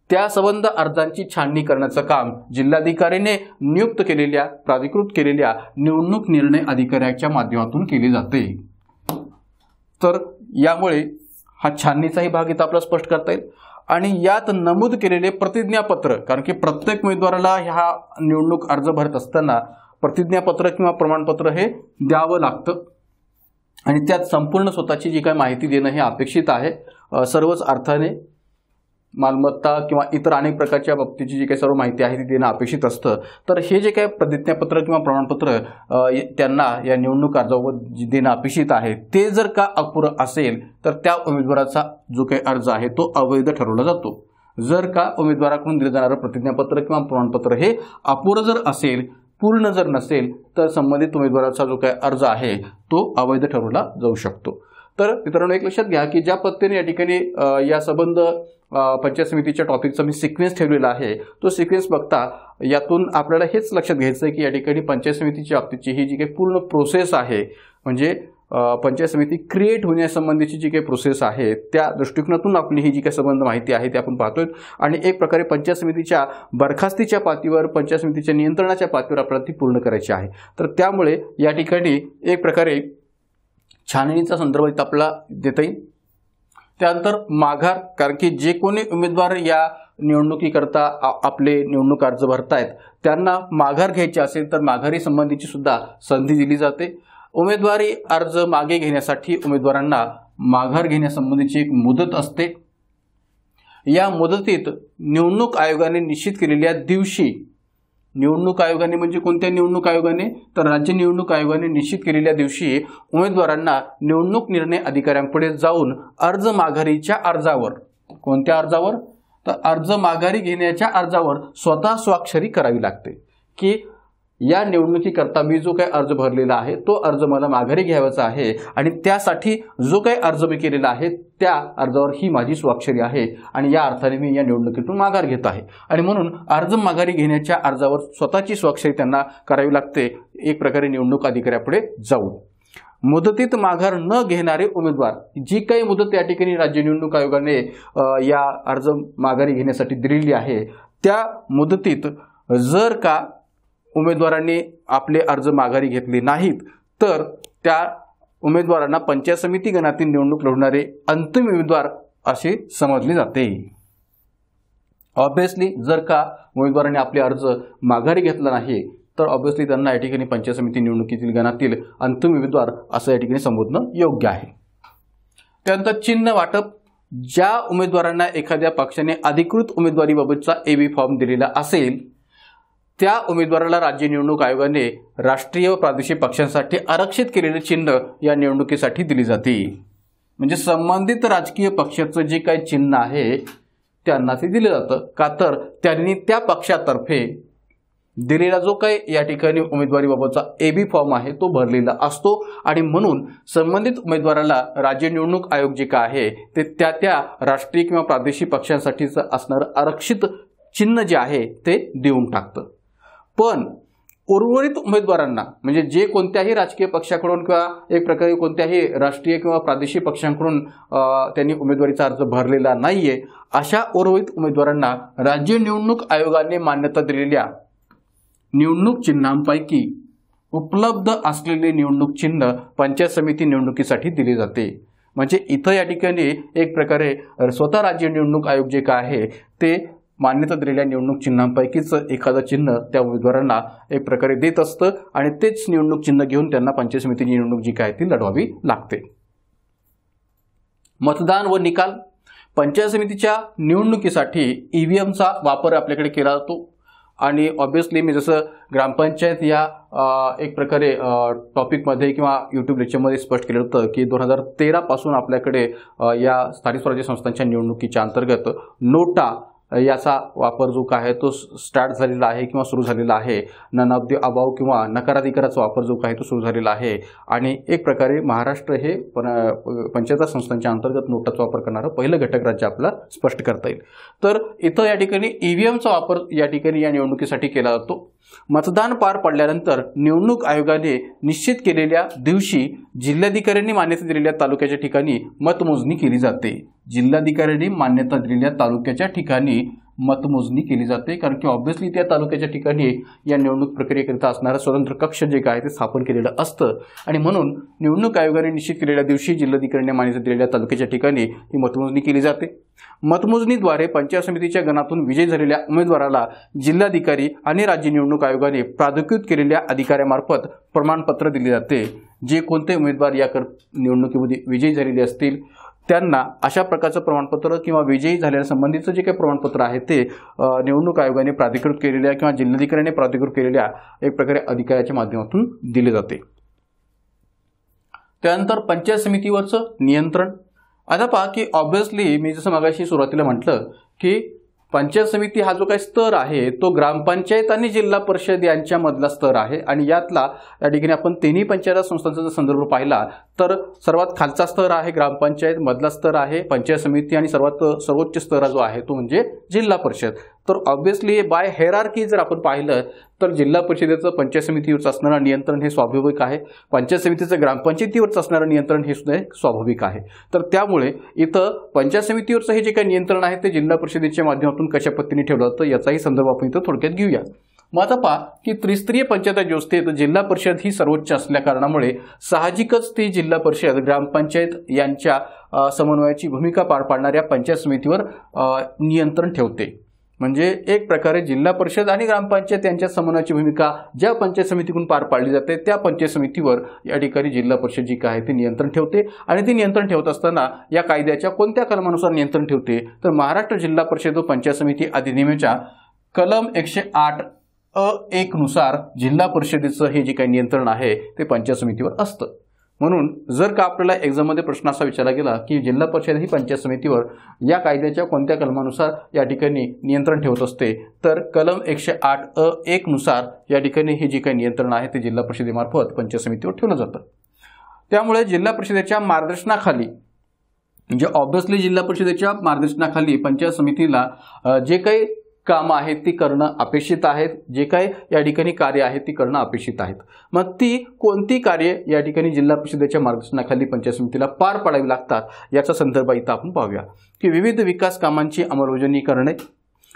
त्या संबंध अर्जांची छाननी करण्याचं काम जिल्हाधिकाऱ्याने नियुक्त केलेल्या प्राधिकृत केलेल्या निवडणूक निर्णय अधिकाऱ्याच्या माध्यमातून केले जाते. तर यामुळे हा छाननीचाही भाग इथं आपल्याला स्पष्ट करता येईल. आणि यात नमूद केलेले प्रतिज्ञापत्र, कारण की प्रत्येक उमेदवाराला ह्या निवडणूक अर्ज भरत असताना प्रतिज्ञापत्र किंवा प्रमाणपत्र हे द्यावं लागतं आणि त्यात संपूर्ण स्वतःची जी काही माहिती देणं हे अपेक्षित आहे. सर्वच अर्थाने मालमत्ता किंवा इतर अनेक प्रकारच्या बाबतीची जी काही सर्व माहिती आहे ती देणं अपेक्षित असतं. तर हे जे काही प्रतिज्ञापत्र किंवा प्रमाणपत्र त्यांना या निवडणूक अर्जावर देणं अपेक्षित आहे ते जर का अपुरं असेल तर त्या उमेदवाराचा जो काही अर्ज आहे तो अवैध ठरवला जातो. जर का उमेदवाराकडून दिलं जाणारं प्रतिज्ञापत्र किंवा प्रमाणपत्र हे अपुरं जर असेल, पूर्ण जर नसेल तर संबंधित उमेदवाराचा जो काही अर्ज आहे तो अवैध ठरवला जाऊ शकतो. तर मित्रांनो एक लक्षात घ्या की ज्या पद्धतीने या ठिकाणी या संबंध पंचायत समितीच्या टॉपिकचा मी सिक्वेन्स ठेवलेला आहे तो सिक्वेन्स बघता यातून आपल्याला हेच लक्षात घ्यायचं आहे की या ठिकाणी पंचायत समितीच्या बाबतीची ही जी काही पूर्ण प्रोसेस आहे म्हणजे पंचायत समिती क्रिएट होण्यासंबंधीची जी काही प्रोसेस आहे त्या दृष्टिकोनातून आपली ही जी काही संबंध माहिती आहे ती आपण पाहतोय आणि एक प्रकारे पंचायत समितीच्या बरखास्तीच्या पातळीवर पंचायत समितीच्या नियंत्रणाच्या पातळीवर आपल्याला ती पूर्ण करायची आहे. तर त्यामुळे या ठिकाणी एक प्रकारे छाननीचा संदर्भ इथं आपल्याला देता येईल. त्यानंतर माघार, कारण की जे कोणी उमेदवार या निवडणुकीकरता आपले निवडणूक अर्ज भरतायत त्यांना माघार घ्यायची असेल तर माघारी संबंधीची सुद्धा संधी दिली जाते. उमेदवारी अर्ज मागे घेण्यासाठी उमेदवारांना माघार घेण्यासंबंधीची एक मुदत असते. या मुदतीत निवडणूक आयोगाने निश्चित केलेल्या दिवशी, निवडणूक आयोगाने म्हणजे कोणत्या निवडणूक आयोगाने तर राज्य निवडणूक आयोगाने निश्चित केलेल्या दिवशी उमेदवारांना निवडणूक निर्णय अधिकाऱ्यांपुढे जाऊन अर्ज माघारीच्या अर्जावर, कोणत्या अर्जावर तर अर्ज माघारी घेण्याच्या अर्जावर स्वतः स्वाक्षरी करावी लागते की या निवडणुकीकरता मी जो काही अर्ज भरलेला आहे तो अर्ज मला माघारी घ्यायचा आहे आणि त्यासाठी जो काही अर्ज मी केलेला आहे त्या अर्जावर ही माझी स्वाक्षरी आहे आणि या अर्थाने मी या निवडणुकीतून माघार घेत आहे आणि म्हणून अर्ज माघारी घेण्याच्या अर्जावर स्वतःची स्वाक्षरी त्यांना करावी लागते एक प्रकारे निवडणूक अधिकाऱ्यापुढे जाऊन. मुदतीत माघार न घेणारे उमेदवार, जी काही मुदत या ठिकाणी राज्य निवडणूक आयोगाने या अर्ज माघारी घेण्यासाठी दिलेली आहे त्या मुदतीत जर का उमेदवारांनी आपले अर्ज माघारी घेतले नाहीत तर त्या उमेदवारांना पंचायत समिती गणातील निवडणूक लढवणारे अंतिम उमेदवार असे समजले जाते. ऑब्वियसली जर का उमेदवारांनी आपले अर्ज माघारी घेतला नाही तर ऑब्व्हियसली त्यांना या ठिकाणी पंचायत समिती निवडणुकीतील गणातील अंतिम उमेदवार असं या ठिकाणी संबोधणं योग्य आहे. त्यानंतर चिन्ह वाटप. ज्या उमेदवारांना एखाद्या पक्षाने अधिकृत उमेदवारीबाबतचा AB फॉर्म दिलेला असेल त्या उमेदवाराला राज्य निवडणूक आयोगाने राष्ट्रीय व प्रादेशिक पक्षांसाठी आरक्षित केलेले चिन्ह या निवडणुकीसाठी दिली जाते. म्हणजे संबंधित राजकीय पक्षाचं जे काही चिन्ह आहे त्यांना ते दिलं जातं. का तर त्यांनी त्या पक्षातर्फे दिलेला जो काही या ठिकाणी उमेदवारीबाबतचा AB फॉर्म आहे तो भरलेला असतो आणि म्हणून संबंधित उमेदवाराला राज्य निवडणूक आयोग जे काय आहे ते त्या राष्ट्रीय किंवा प्रादेशिक पक्षांसाठीचं असणारं आरक्षित चिन्ह जे आहे ते देऊन टाकतं. पण उर्वरित उमेदवारांना म्हणजे जे कोणत्याही राजकीय पक्षाकडून किंवा एक प्रकारे कोणत्याही राष्ट्रीय किंवा प्रादेशिक पक्षांकडून त्यांनी उमेदवारीचा अर्ज भरलेला नाहीये अशा उर्वरित उमेदवारांना राज्य निवडणूक आयोगाने मान्यता दिलेल्या निवडणूक चिन्हांपैकी उपलब्ध असलेले निवडणूक चिन्ह पंचायत समिती निवडणुकीसाठी दिले जाते. म्हणजे इथं या ठिकाणी एक प्रकारे स्वतः राज्य निवडणूक आयोग जे काय आहे ते मान्यता दिलेल्या निवडणूक चिन्हांपैकीच एखादं चिन्ह त्या उमेदवारांना एक प्रकारे देत असतं आणि तेच निवडणूक चिन्ह घेऊन त्यांना पंचायत समितीची निवडणूक जी काय ती लढवावी लागते. मतदान व निकाल. पंचायत समितीच्या निवडणुकीसाठी EVMचा वापर आपल्याकडे केला जातो आणि ऑब्व्हियसली मी जसं ग्रामपंचायत या एक प्रकारे टॉपिकमध्ये किंवा यूट्यूब लेक्चरमध्ये स्पष्ट केलं होतं की 2013 पासून आपल्याकडे या स्थानिक स्वराज्य संस्थांच्या निवडणुकीच्या अंतर्गत नोटा याचा वापर जो काय आहे तो स्टार्ट झालेला आहे किंवा सुरू झालेला आहे. नन ऑफ द अबाव किंवा नकाराधिकाराचा वापर जो काय तो सुरू झालेला आहे आणि एक प्रकारे महाराष्ट्र हे पंचायत संस्थांच्या अंतर्गत नोटाचा वापर करणारं पहिलं घटक राज्य आपल्याला स्पष्ट करता येईल. तर इथं या ठिकाणी EVMचा वापर या ठिकाणी या निवडणुकीसाठी केला जातो. मतदान पार पडल्यानंतर निवडणूक आयोगाने निश्चित केलेल्या दिवशी जिल्हाधिकाऱ्यांनी मान्यता दिलेल्या तालुक्याच्या ठिकाणी मतमोजणी केली जाते. जिल्हाधिकाऱ्यांनी मान्यता दिलेल्या तालुक्याच्या ठिकाणी मतमोजणी केली जाते कारण की ऑब्व्हियसली त्या तालुक्याच्या ठिकाणी या निवडणूक प्रक्रियेकरिता असणारं स्वतंत्र कक्ष जे काय ते स्थापन केलेलं असतं आणि म्हणून निवडणूक आयोगाने निश्चित केलेल्या दिवशी जिल्हाधिकाऱ्यांनी मान्यता दिलेल्या तालुक्याच्या ठिकाणी ही मतमोजणी केली जाते. मतमोजणीद्वारे पंचायत समितीच्या गणातून विजयी झालेल्या उमेदवाराला जिल्हाधिकारी आणि राज्य निवडणूक आयोगाने प्राधिकृत केलेल्या अधिकाऱ्यामार्फत प्रमाणपत्र दिले जाते. जे कोणते उमेदवार या निवडणुकीमध्ये विजयी झालेले असतील त्यांना अशा प्रकारचं प्रमाणपत्र किंवा विजयी झालेल्या संबंधीचं जे काही प्रमाणपत्र आहे ते निवडणूक आयोगाने प्राधिकृत केलेल्या किंवा जिल्हाधिकाऱ्याने प्राधिकृत केलेल्या एक प्रकारे अधिकाऱ्याच्या माध्यमातून दिले जाते. त्यानंतर पंचायत समितीवरचं नियंत्रण. आता पहा की ऑब्व्हियसली मी जसं मगाशी सुरुवातीला म्हटलं की पंचायत समिती हा जो काही स्तर आहे तो ग्रामपंचायत आणि जिल्हा परिषद यांच्यामधला स्तर आहे आणि यातला या ठिकाणी आपण तिन्ही पंचायत संस्थांचा जर संदर्भ पाहिला तर सर्वात खालचा स्तर आहे ग्रामपंचायत, मधला स्तर आहे पंचायत समिती आणि सर्वोच्च स्तर जो आहे तो म्हणजे जिल्हा परिषद. तर ऑब्व्हियसली बाय हेरार्की जर आपण पाहिलं तर जिल्हा परिषदेचं पंचायत समितीवरचं असणारं नियंत्रण हे स्वाभाविक आहे. पंचायत समितीचं ग्रामपंचायतीवरचं असणारं नियंत्रण हे सुद्धा स्वाभाविक आहे. तर त्यामुळे इथं पंचायत समितीवरचं हे जे काही नियंत्रण आहे ते जिल्हा परिषदेच्या माध्यमातून कशा पद्धतीने ठेवलं जातं याचाही संदर्भ आपण इथं थोडक्यात घेऊया. मग आता पहा की त्रिस्तरीय पंचायत व्यवस्थेत जिल्हा परिषद ही सर्वोच्च असल्या कारणामुळे साहजिकच ती जिल्हा परिषद ग्रामपंचायत यांच्या समन्वयाची भूमिका पार पाडणाऱ्या पंचायत समितीवर नियंत्रण ठेवते. म्हणजे एक प्रकारे जिल्हा परिषद आणि ग्रामपंचायत यांच्या समन्वयाची भूमिका ज्या पंचायत समितीकडून पार पाडली जाते त्या पंचायत समितीवर या ठिकाणी जिल्हा परिषद जी काय ते नियंत्रण ठेवते. आणि ती नियंत्रण ठेवत असताना या कायद्याच्या कोणत्या कलमानुसार नियंत्रण ठेवते तर महाराष्ट्र जिल्हा परिषद व पंचायत समिती अधिनियमाच्या कलम 108(1) नुसार जिल्हा परिषदेचं हे जे काही नियंत्रण आहे ते पंचायत समितीवर असतं. म्हणून जर का आपल्याला एक्झाममध्ये प्रश्न असा विचारला गेला की जिल्हा परिषद ही पंचायत समितीवर या कायद्याच्या कोणत्या कलमानुसार या ठिकाणी नियंत्रण ठेवत असते तर कलम 108(1) नुसार या ठिकाणी हे जे काही नियंत्रण आहे ते जिल्हा परिषदेमार्फत पंचायत समितीवर ठेवलं जातं. त्यामुळे जिल्हा परिषदेच्या मार्गदर्शनाखाली म्हणजे ऑब्व्हियसली जिल्हा परिषदेच्या मार्गदर्शनाखाली पंचायत समितीला जे काही कामं आहेत ती करणं अपेक्षित आहेत, जे काही या ठिकाणी कार्य आहेत ती करणं अपेक्षित आहेत. मग ती कोणती कार्य या ठिकाणी जिल्हा परिषदेच्या मार्गदर्शनाखाली पंचायत समितीला पार पाडावी लागतात याचा संदर्भ इथं आपण पाहूया की विविध विकास कामांची अंमलबजावणी करणे,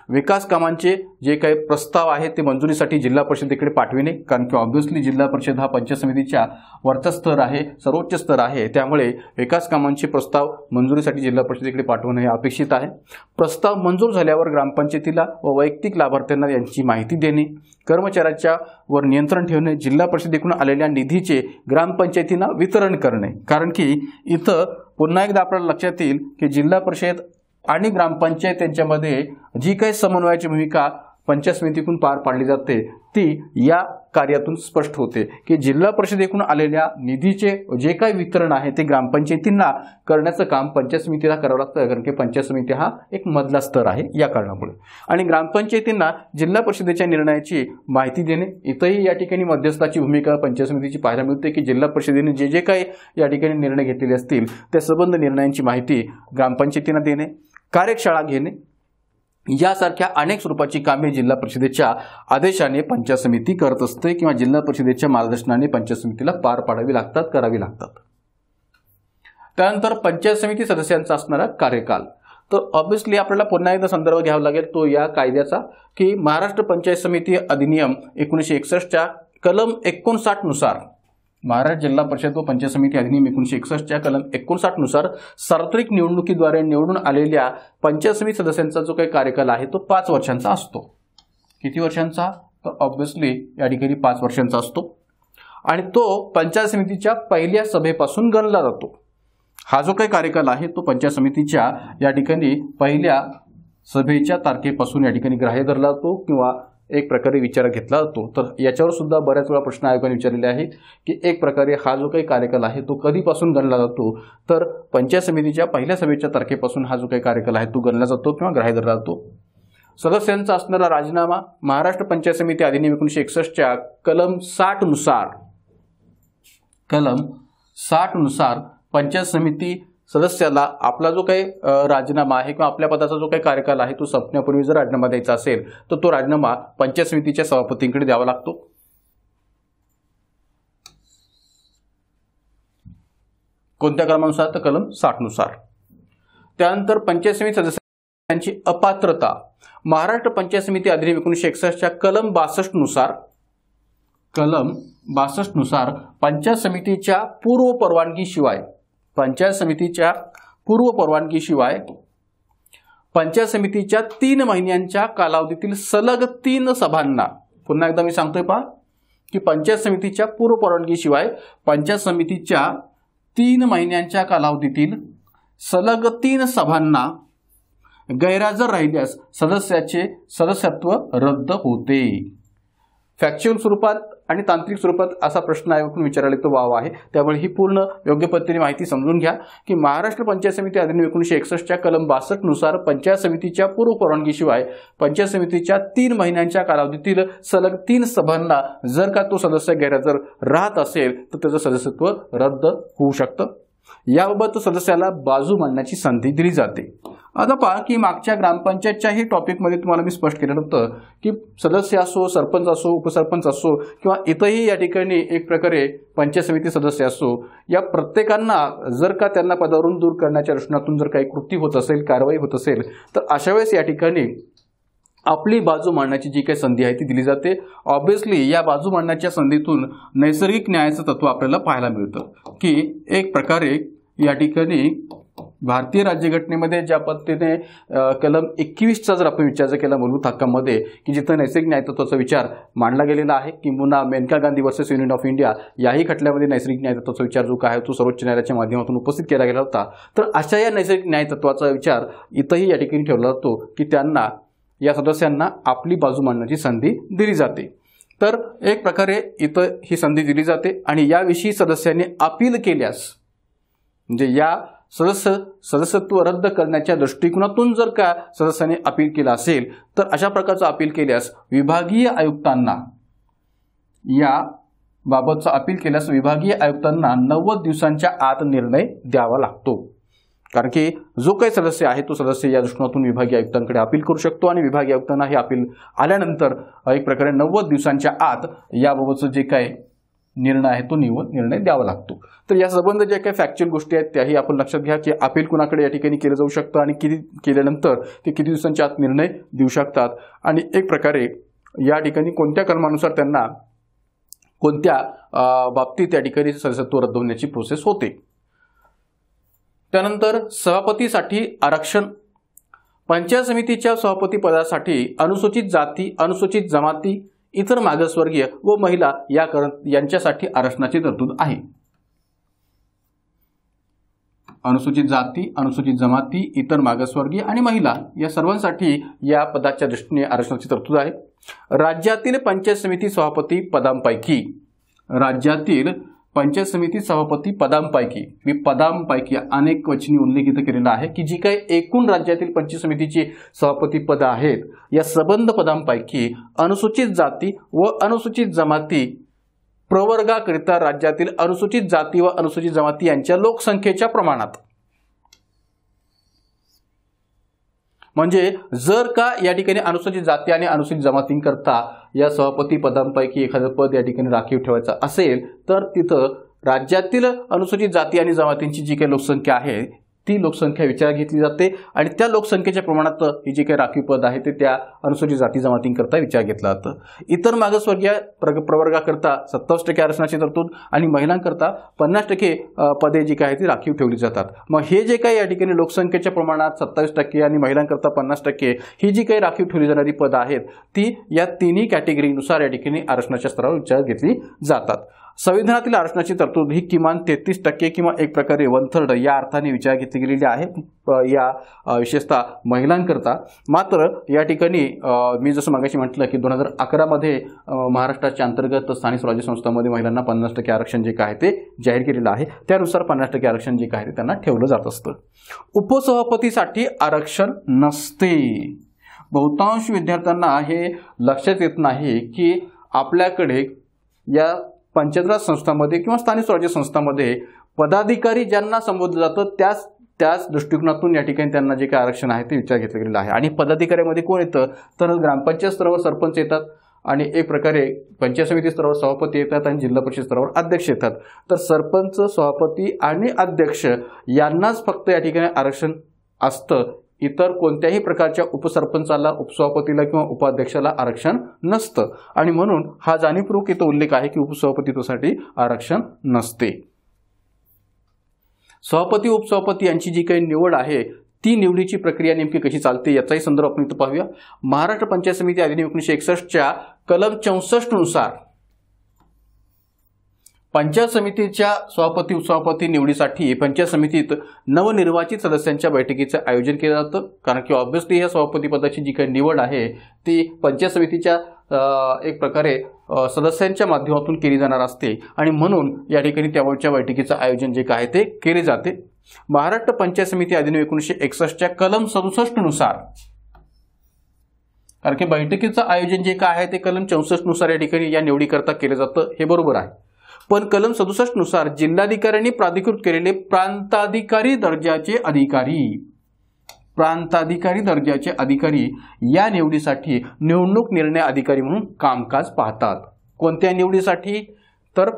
विकास कामांचे जे काही प्रस्ताव आहेत ते मंजुरीसाठी जिल्हा परिषदेकडे पाठविणे, कारण की ऑब्व्हियसली जिल्हा परिषद हा पंचायत समितीच्या वरचा स्तर आहे, सर्वोच्च स्तर आहे, त्यामुळे विकास कामांचे प्रस्ताव मंजुरीसाठी जिल्हा परिषदेकडे पाठवणे हे अपेक्षित आहे. प्रस्ताव मंजूर झाल्यावर ग्रामपंचायतीला व वैयक्तिक लाभार्थ्यांना यांची माहिती देणे, कर्मचाऱ्याच्या वर नियंत्रण ठेवणे, जिल्हा परिषदेकडून आलेल्या निधीचे ग्रामपंचायतींना वितरण करणे. कारण की इथं पुन्हा एकदा आपल्याला लक्षात येईल की जिल्हा परिषद आणि ग्रामपंचायत यांच्यामध्ये जी काही समन्वयाची भूमिका पंचायत समितीकडून पार पाडली जाते ती या कार्यातून स्पष्ट होते की जिल्हा परिषदेकडून आलेल्या निधीचे जे काही वितरण आहे ते ग्रामपंचायतींना करण्याचं काम पंचायत समितीला करावं लागतं, कारण की पंचायत समिती हा एक मधला स्तर आहे या कारणामुळे. आणि ग्रामपंचायतींना जिल्हा परिषदेच्या निर्णयाची माहिती देणे, इथंही या ठिकाणी मध्यस्थाची भूमिका पंचायत समितीची पाहायला मिळते की जिल्हा परिषदेने जे जे काही या ठिकाणी निर्णय घेतलेले असतील त्या संबंध निर्णयांची माहिती ग्रामपंचायतींना देणे, कार्यशाळा घेणे यासारख्या अनेक स्वरूपाची कामे जिल्हा परिषदेच्या आदेशाने पंचायत समिती करत असते किंवा जिल्हा परिषदेच्या मार्गदर्शनाने पंचायत समितीला पार पाडावी लागतात, करावी लागतात. त्यानंतर पंचायत समिती सदस्यांचा असणारा कार्यकाल. तर ऑब्व्हियसली आपल्याला पुन्हा एकदा संदर्भ घ्यावा लागेल तो या कायद्याचा की महाराष्ट्र पंचायत समिती अधिनियम 1961च्या कलम 59 नुसार, महाराष्ट्र जिल्हा परिषद व पंचायत समिती अधिनियम 1961च्या कलम 59 नुसार सार्वत्रिक निवडणुकीद्वारे निवडून आलेल्या पंचायत समिती सदस्यांचा जो काही कार्यकाल आहे तो 5 वर्षांचा असतो. किती वर्षांचा? तर ऑब्व्हियसली या ठिकाणी 5 वर्षांचा असतो आणि तो पंचायत समितीच्या पहिल्या सभेपासून गणला जातो. हा जो काही कार्यकाल आहे तो पंचायत समितीच्या या ठिकाणी पहिल्या सभेच्या तारखेपासून या ठिकाणी ग्राह्य धरला जातो किंवा एक प्रकारे विचारात घेतला जातो. तर याच्यावर सुद्धा बऱ्याच वेळा प्रश्न आयोगाने विचारलेले आहे की एक प्रकारे हा जो काही कार्यकाल आहे तो कधीपासून गणला जातो, तर पंचायत समितीच्या पहिल्या सभेच्या तारखेपासून हा जो काही कार्यकाल आहे तो गणला जातो किंवा ग्राह्य धरला जातो. सदस्यांचा असणारा राजीनामा महाराष्ट्र पंचायत समिती अधिनियम 1961च्या कलम 60 नुसार पंचायत समिती सदस्याला आपला जो काही राजीनामा आहे किंवा आपल्या पदाचा जो काही कार्यकाल आहे तो संपण्यापूर्वी जर राजीनामा द्यायचा असेल तर तो राजीनामा पंचायत समितीच्या सभापतींकडे द्यावा लागतो. कोणत्या कलमानुसार? तर कलम 60 नुसार. त्यानंतर पंचायत समिती सदस्यांची अपात्रता महाराष्ट्र पंचायत समिती अधिनियम 1961च्या कलम 62 नुसार पंचायत समितीच्या पूर्व परवानगीशिवाय पंचायत समितीच्या 3 महिन्यांच्या कालावधीतील सलग 3 सभांना, पुन्हा एकदा मी सांगतोय पहा की पंचायत समितीच्या पूर्व परवानगीशिवाय पंचायत समितीच्या 3 महिन्यांच्या कालावधीतील सलग 3 सभांना गैरहजर राहिल्यास सदस्याचे सदस्यत्व रद्द होते. फॅक्च्युअल स्वरूपात आणि तांत्रिक स्वरूपात असा प्रश्न आयोगाकडून विचारला तो वाव आहे, त्यामुळे ही पूर्ण योग्य पद्धतीने माहिती समजून घ्या की महाराष्ट्र पंचायत समिती अधिनियम 1961च्या कलम 62 नुसार पंचायत समितीच्या पूर्व परवानगीशिवाय पंचायत समितीच्या 3 महिन्यांच्या कालावधीतील सलग 3 सभांना जर का तो सदस्य गैरहजर राहत असेल तर त्याचं सदस्यत्व रद्द होऊ शकतं. याबाबत सदस्याला बाजू मांडण्याची संधी दिली जाते. आता पहा की मागच्या ग्रामपंचायतच्याही टॉपिकमध्ये तुम्हाला मी स्पष्ट केलं होतं की सदस्य असो, सरपंच असो, उपसरपंच असो किंवा इथंही या ठिकाणी एक प्रकारे पंचायत समिती सदस्य असो, या प्रत्येकांना जर का त्यांना पदावरून दूर करण्याच्या दृष्टीने जर काही कृती होत असेल, कारवाई होत असेल तर अशा वेळेस या ठिकाणी आपली बाजू मांडण्याची जी काही संधी आहे ती दिली जाते. ऑब्व्हियसली या बाजू मांडण्याच्या संधीतून नैसर्गिक न्यायाचं तत्व आपल्याला पाहायला मिळतं की एक प्रकारे या ठिकाणी भारतीय राज्यघटनेमध्ये ज्या पद्धतीने कलम 21चा जर आपण विचार केला मूलभूत हक्कांमध्ये की जिथं नैसर्गिक न्यायतत्वाचा विचार मांडला गेलेला आहे, किंवा Maneka Gandhi versus Union of India याही खटल्यामध्ये नैसर्गिक न्यायतत्वाचा विचार जो काय तो सर्वोच्च न्यायालयाच्या माध्यमातून उपस्थित केला गेला होता. तर अशा या नैसर्गिक न्यायतत्वाचा विचार इथंही या ठिकाणी ठेवला जातो की त्यांना, या सदस्यांना आपली बाजू मांडण्याची संधी दिली जाते. तर एक प्रकारे इथं ही संधी दिली जाते आणि याविषयी सदस्यांनी अपील केल्यास, म्हणजे या सदस्यत्व रद्द करण्याच्या दृष्टिकोनातून जर का सदस्यांनी अपील केला असेल तर अशा प्रकारचं अपील केल्यास विभागीय आयुक्तांना, या बाबतचा अपील केल्यास विभागीय आयुक्तांना 90 दिवसांच्या आत निर्णय द्यावा लागतो. कारण की जो काही सदस्य आहे तो सदस्य या दृष्टिकोनातून विभागीय आयुक्तांकडे अपील करू शकतो आणि विभागीय आयुक्तांना हे अपील आल्यानंतर एक प्रकारे 90 दिवसांच्या आत याबाबतचं जे काय निर्णय आहे तो निर्णय द्यावा लागतो. तर या संबंध ज्या काही फॅक्च्युअल गोष्टी आहेत त्याही आपण लक्षात घ्या की अपील कुणाकडे या ठिकाणी केलं जाऊ शकतं आणि किती केल्यानंतर ते किती दिवसांच्या आत निर्णय देऊ शकतात आणि एक प्रकारे या ठिकाणी कोणत्या कलमानुसार त्यांना कोणत्या बाबतीत या ठिकाणी सदस्यत्व रद्द होण्याची प्रोसेस होते. त्यानंतर सभापतीसाठी आरक्षण. पंचायत समितीच्या सभापती पदासाठी अनुसूचित जाती, अनुसूचित जमाती, इतर मागासवर्गीय व महिला यांच्यासाठी आरक्षणाची तरतूद आहे. अनुसूचित जाती, अनुसूचित जमाती, इतर मागासवर्गीय आणि महिला या सर्वांसाठी या पदाच्या दृष्टीने आरक्षणाची तरतूद आहे. राज्यातील पंचायत समिती सभापती पदांपैकी, राज्यातील पंचायत समिती सभापती पदांपैकी, मी पदांपैकी अनेक वचनी उल्लेख इथं केलेला आहे की जी काही एकूण राज्यातील पंचायत समितीची सभापती पदं आहेत या सबंध पदांपैकी अनुसूचित जाती व अनुसूचित जमाती प्रवर्गाकरिता राज्यातील अनुसूचित जाती व अनुसूचित जमाती यांच्या लोकसंख्येच्या प्रमाणात, म्हणजे जर का या ठिकाणी अनुसूचित जाती आणि अनुसूचित जमातींकरता या सभापती पदांपैकी एखादं पद या ठिकाणी राखीव ठेवायचं असेल तर तिथं राज्यातील अनुसूचित जाती आणि जमातींची जी काही लोकसंख्या आहे ती लोकसंख्या विचारात घेतली जाते आणि त्या लोकसंख्येच्या प्रमाणात ही जी काही राखीव पद आहे ते त्या अनुसूचित जाती जमातींकरता विचार घेतला जातं. इतर मागासवर्गीय प्रवर्गाकरता 27% आरक्षणाची तरतूद आणि महिलांकरता 50% पदे जी काही ती राखीव ठेवली जातात. मग हे जे काही या ठिकाणी लोकसंख्येच्या प्रमाणात 27% आणि महिलांकरता 50% ही जी काही राखीव ठेवली जाणारी पदं आहेत ती या तिन्ही कॅटेगरीनुसार या ठिकाणी आरक्षणाच्या स्तरावर विचारात घेतली जातात. संविधानातील आरक्षणाची तरतूद ही किमान 33% किंवा एक प्रकारे 1/3 या अर्थाने विचार घेतली गेलेली आहे या विशेषतः महिलांकरता. मात्र या ठिकाणी मी जसं मागाशी म्हटलं की 2011 मध्ये महाराष्ट्राच्या अंतर्गत स्थानिक स्वराज्य संस्थांमध्ये महिलांना 50% आरक्षण जे काय ते जाहीर केलेलं आहे त्यानुसार 50% आरक्षण जे काय ते त्यांना ठेवलं जात असतं. उपसभापतीसाठी आरक्षण नसते. बहुतांश विद्यार्थ्यांना हे लक्षात येत नाही की आपल्याकडे या पंचायत राज संस्थांमध्ये किंवा स्थानिक स्वराज्य संस्थांमध्ये पदाधिकारी ज्यांना संबोधलं जातं त्याच दृष्टिकोनातून या ठिकाणी त्यांना जे काही आरक्षण आहे ते विचार घेतलं गेलेलं आहे. आणि पदाधिकाऱ्यामध्ये कोण येतं तर ग्रामपंचायत स्तरावर सरपंच येतात आणि एक प्रकारे पंचायत समिती स्तरावर सभापती येतात आणि जिल्हा परिषद स्तरावर अध्यक्ष येतात. तर सरपंच, सभापती आणि अध्यक्ष यांनाच फक्त या ठिकाणी आरक्षण असतं. इतर कोणत्याही प्रकारच्या उपसरपंचाला, उपसभापतीला किंवा उपाध्यक्षाला आरक्षण नसतं आणि म्हणून हा जाणीवपूर्वक इथं उल्लेख आहे की उपसभापतीत्वासाठी आरक्षण नसते. सभापती, उपसभापती यांची जी काही निवड आहे ती निवडीची प्रक्रिया नेमकी कशी चालते याचाही संदर्भ आपण इथं पाहूया. महाराष्ट्र पंचायत समिती अधिनियम 1961च्या कलम 64 नुसार पंचायत समितीच्या सभापती उपसभापती निवडीसाठी पंचायत समितीत नवनिर्वाचित सदस्यांच्या बैठकीचं आयोजन केलं जातं. कारण की ऑब्व्हियसली ह्या सभापती पदाची जी काही निवड आहे ती पंचायत समितीच्या एक प्रकारे सदस्यांच्या माध्यमातून केली जाणार असते आणि म्हणून या ठिकाणी त्यावेळच्या बैठकीचं आयोजन जे काय ते केले जाते. महाराष्ट्र पंचायत समिती अधिनियम 1961च्या कलम 67 नुसार, कारण की बैठकीचं आयोजन जे काय आहे ते कलम 64 नुसार या ठिकाणी या निवडीकरता केलं जातं हे बरोबर आहे. पण कलम 67 नुसार जिल्हाधिकाऱ्यांनी प्राधिकृत केलेले प्रांताधिकारी दर्जाचे अधिकारी या निवडीसाठी निवडणूक निर्णय अधिकारी म्हणून कामकाज पाहतात. कोणत्या निवडीसाठी तर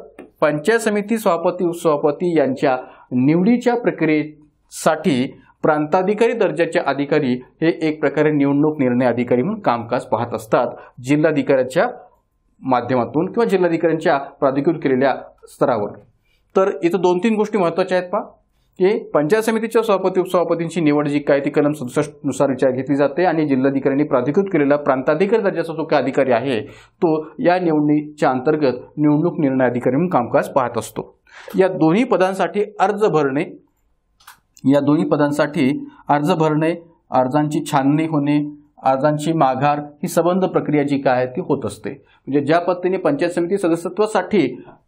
पंचायत समिती सभापती उपसभापती यांच्या निवडीच्या प्रक्रियेसाठी प्रांताधिकारी दर्जाचे अधिकारी हे एक प्रकारे निवडणूक निर्णय अधिकारी म्हणून कामकाज पाहत असतात जिल्हाधिकाऱ्याच्या माध्यमातून किंवा जिल्हाधिकाऱ्यांच्या प्राधिकृत केलेल्या स्तरावर. तर इथं 2-3 गोष्टी महत्त्वाच्या आहेत. की पंचायत समितीच्या सभापती उपसभापतींची निवड जी काय ती कलम 67 नुसार विचार घेतली जाते आणि जिल्हाधिकाऱ्यांनी प्राधिकृत केलेला प्रांताधिकारी दर्जाचा जो काही अधिकारी आहे तो या निवडणुकीच्या अंतर्गत निवडणूक निर्णय अधिकारी म्हणून कामकाज पाहत असतो. या दोन्ही पदांसाठी अर्ज भरणे, अर्जांची छाननी होणे, अर्जांची माघार ही संबंध प्रक्रिया जी काय आहे ती होत असते. म्हणजे ज्या पद्धतीने पंचायत समिती सदस्यत्वासाठी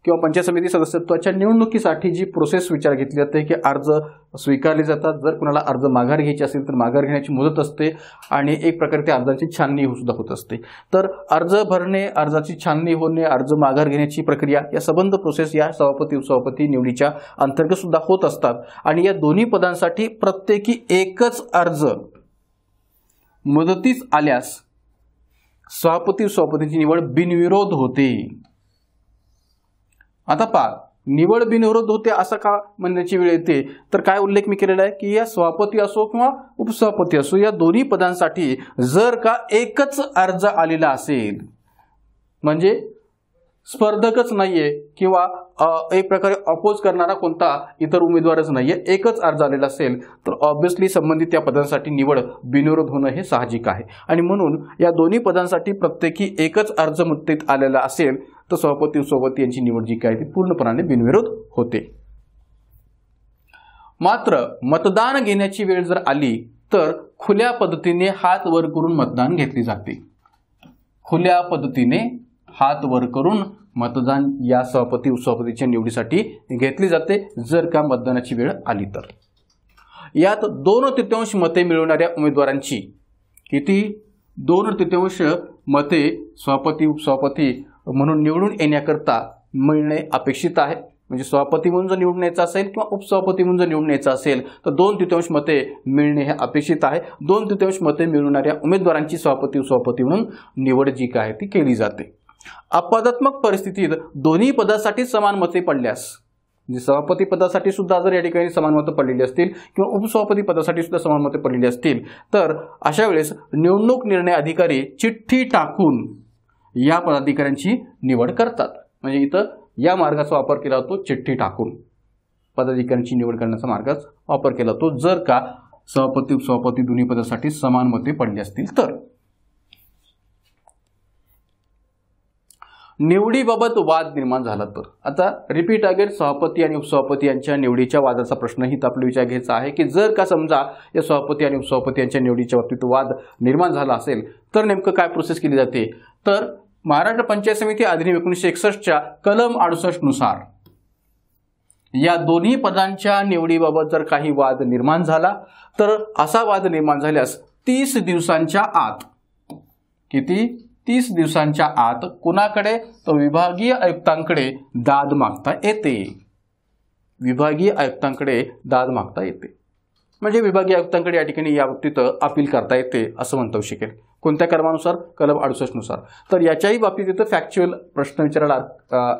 किंवा पंचायत समिती सदस्यत्वाच्या निवडणुकीसाठी जी प्रोसेस विचार घेतली जाते की अर्ज स्वीकारले जातात, जर कुणाला अर्ज माघार घ्यायची असेल तर माघार घेण्याची मुदत असते आणि एक प्रकारे त्या अर्जाची छाननी सुद्धा होत असते. तर अर्ज भरणे, अर्जाची छाननी होणे, अर्ज माघार घेण्याची प्रक्रिया या संबंध प्रोसेस या सभापती उपसभापती निवडीच्या अंतर्गत सुद्धा होत असतात. आणि या दोन्ही पदांसाठी प्रत्येकी एकच अर्ज मुदतीस आल्यास सभापती उपसभापतींची निवड बिनविरोध होते. आता पहा, निवड बिनविरोध होते असं का म्हणण्याची वेळ येते, तर काय उल्लेख मी केलेला आहे की या सभापती असो किंवा उपसभापती असो या दोन्ही पदांसाठी जर का एकच अर्ज आलेला असेल, म्हणजे स्पर्धकच नाहीये किंवा एक प्रकारे अपोज करणारा कोणता इतर उमेदवारच नाहीये, एकच अर्ज आलेला असेल, तर ऑब्व्हियसली संबंधित त्या पदांसाठी निवड बिनविरोध होणं हे साहजिक आहे. आणि म्हणून या दोन्ही पदांसाठी प्रत्येकी एकच अर्ज मुद्देत आलेला असेल तर सभापती उपसभापती यांची निवड जी काय ती पूर्णपणे बिनविरोध होते. मात्र मतदान घेण्याची वेळ जर आली तर खुल्या पद्धतीने हात वर करून मतदान घेतले जाते. खुल्या पद्धतीने हात वर करून मतदान या सभापती उपसभापतीच्या निवडीसाठी घेतली जाते जर का मतदानाची वेळ आली तर. यात 2/3 मते मिळवणाऱ्या उमेदवारांची किती 2/3 मते सभापती उपसभापती म्हणून निवडून येण्याकरता मिळणे अपेक्षित आहे. म्हणजे सभापती म्हणून जर निवडून यायचं असेल किंवा उपसभापती म्हणून जर निवडून यायचं असेल तर 2/3 मते मिळणे हे अपेक्षित आहे. 2/3 मते मिळवणाऱ्या उमेदवारांची सभापती उपसभापती म्हणून निवड जी काय ती केली जाते. अपवादात्मक परिस्थितीत दोन्ही पदासाठी समान मते पडल्यास, म्हणजे सभापती पदासाठी सुद्धा जर या ठिकाणी समान मतं पडलेली असतील किंवा उपसभापती पदासाठी सुद्धा समान मते पडलेली असतील तर अशा वेळेस निवडणूक निर्णय अधिकारी चिठ्ठी टाकून या पदाधिकाऱ्यांची निवड करतात. म्हणजे इथं या मार्गाचा वापर केला जातो, चिठ्ठी टाकून पदाधिकाऱ्यांची निवड करण्याचा मार्गाचा वापर केला जातो जर का सभापती उपसभापती दोन्ही पदासाठी समान मते पडली असतील तर. निवडीबाबत वाद निर्माण झाला तर, आता रिपीट अगेन सभापती आणि उपसभापती यांच्या निवडीच्या वादाचा प्रश्नही आपला विचार घ्यायचा आहे की जर का समजा या सभापती आणि उपसभापती यांच्या निवडीच्या बाबतीत वाद निर्माण झाला असेल तर नेमकं काय प्रोसेस केली जाते, तर महाराष्ट्र पंचायत समिती अधिनियम 1961च्या कलम 68 नुसार या दोन्ही पदांच्या निवडीबाबत जर काही वाद निर्माण झाला तर असा वाद निर्माण झाल्यास 30 दिवसांच्या आत, किती 30 दिवसांच्या आत कुणाकडे, तर विभागीय आयुक्तांकडे दाद मागता येते. विभागीय आयुक्तांकडे दाद मागता येते. म्हणजे विभागीय आयुक्तांकडे या ठिकाणी या बाबतीत अपील करता येते असं म्हणता येऊ शकेल. कोणत्या कलमानुसार, कलम 68 नुसार. तर याच्याही बाबतीत इथं फॅक्च्युअल प्रश्न विचारायला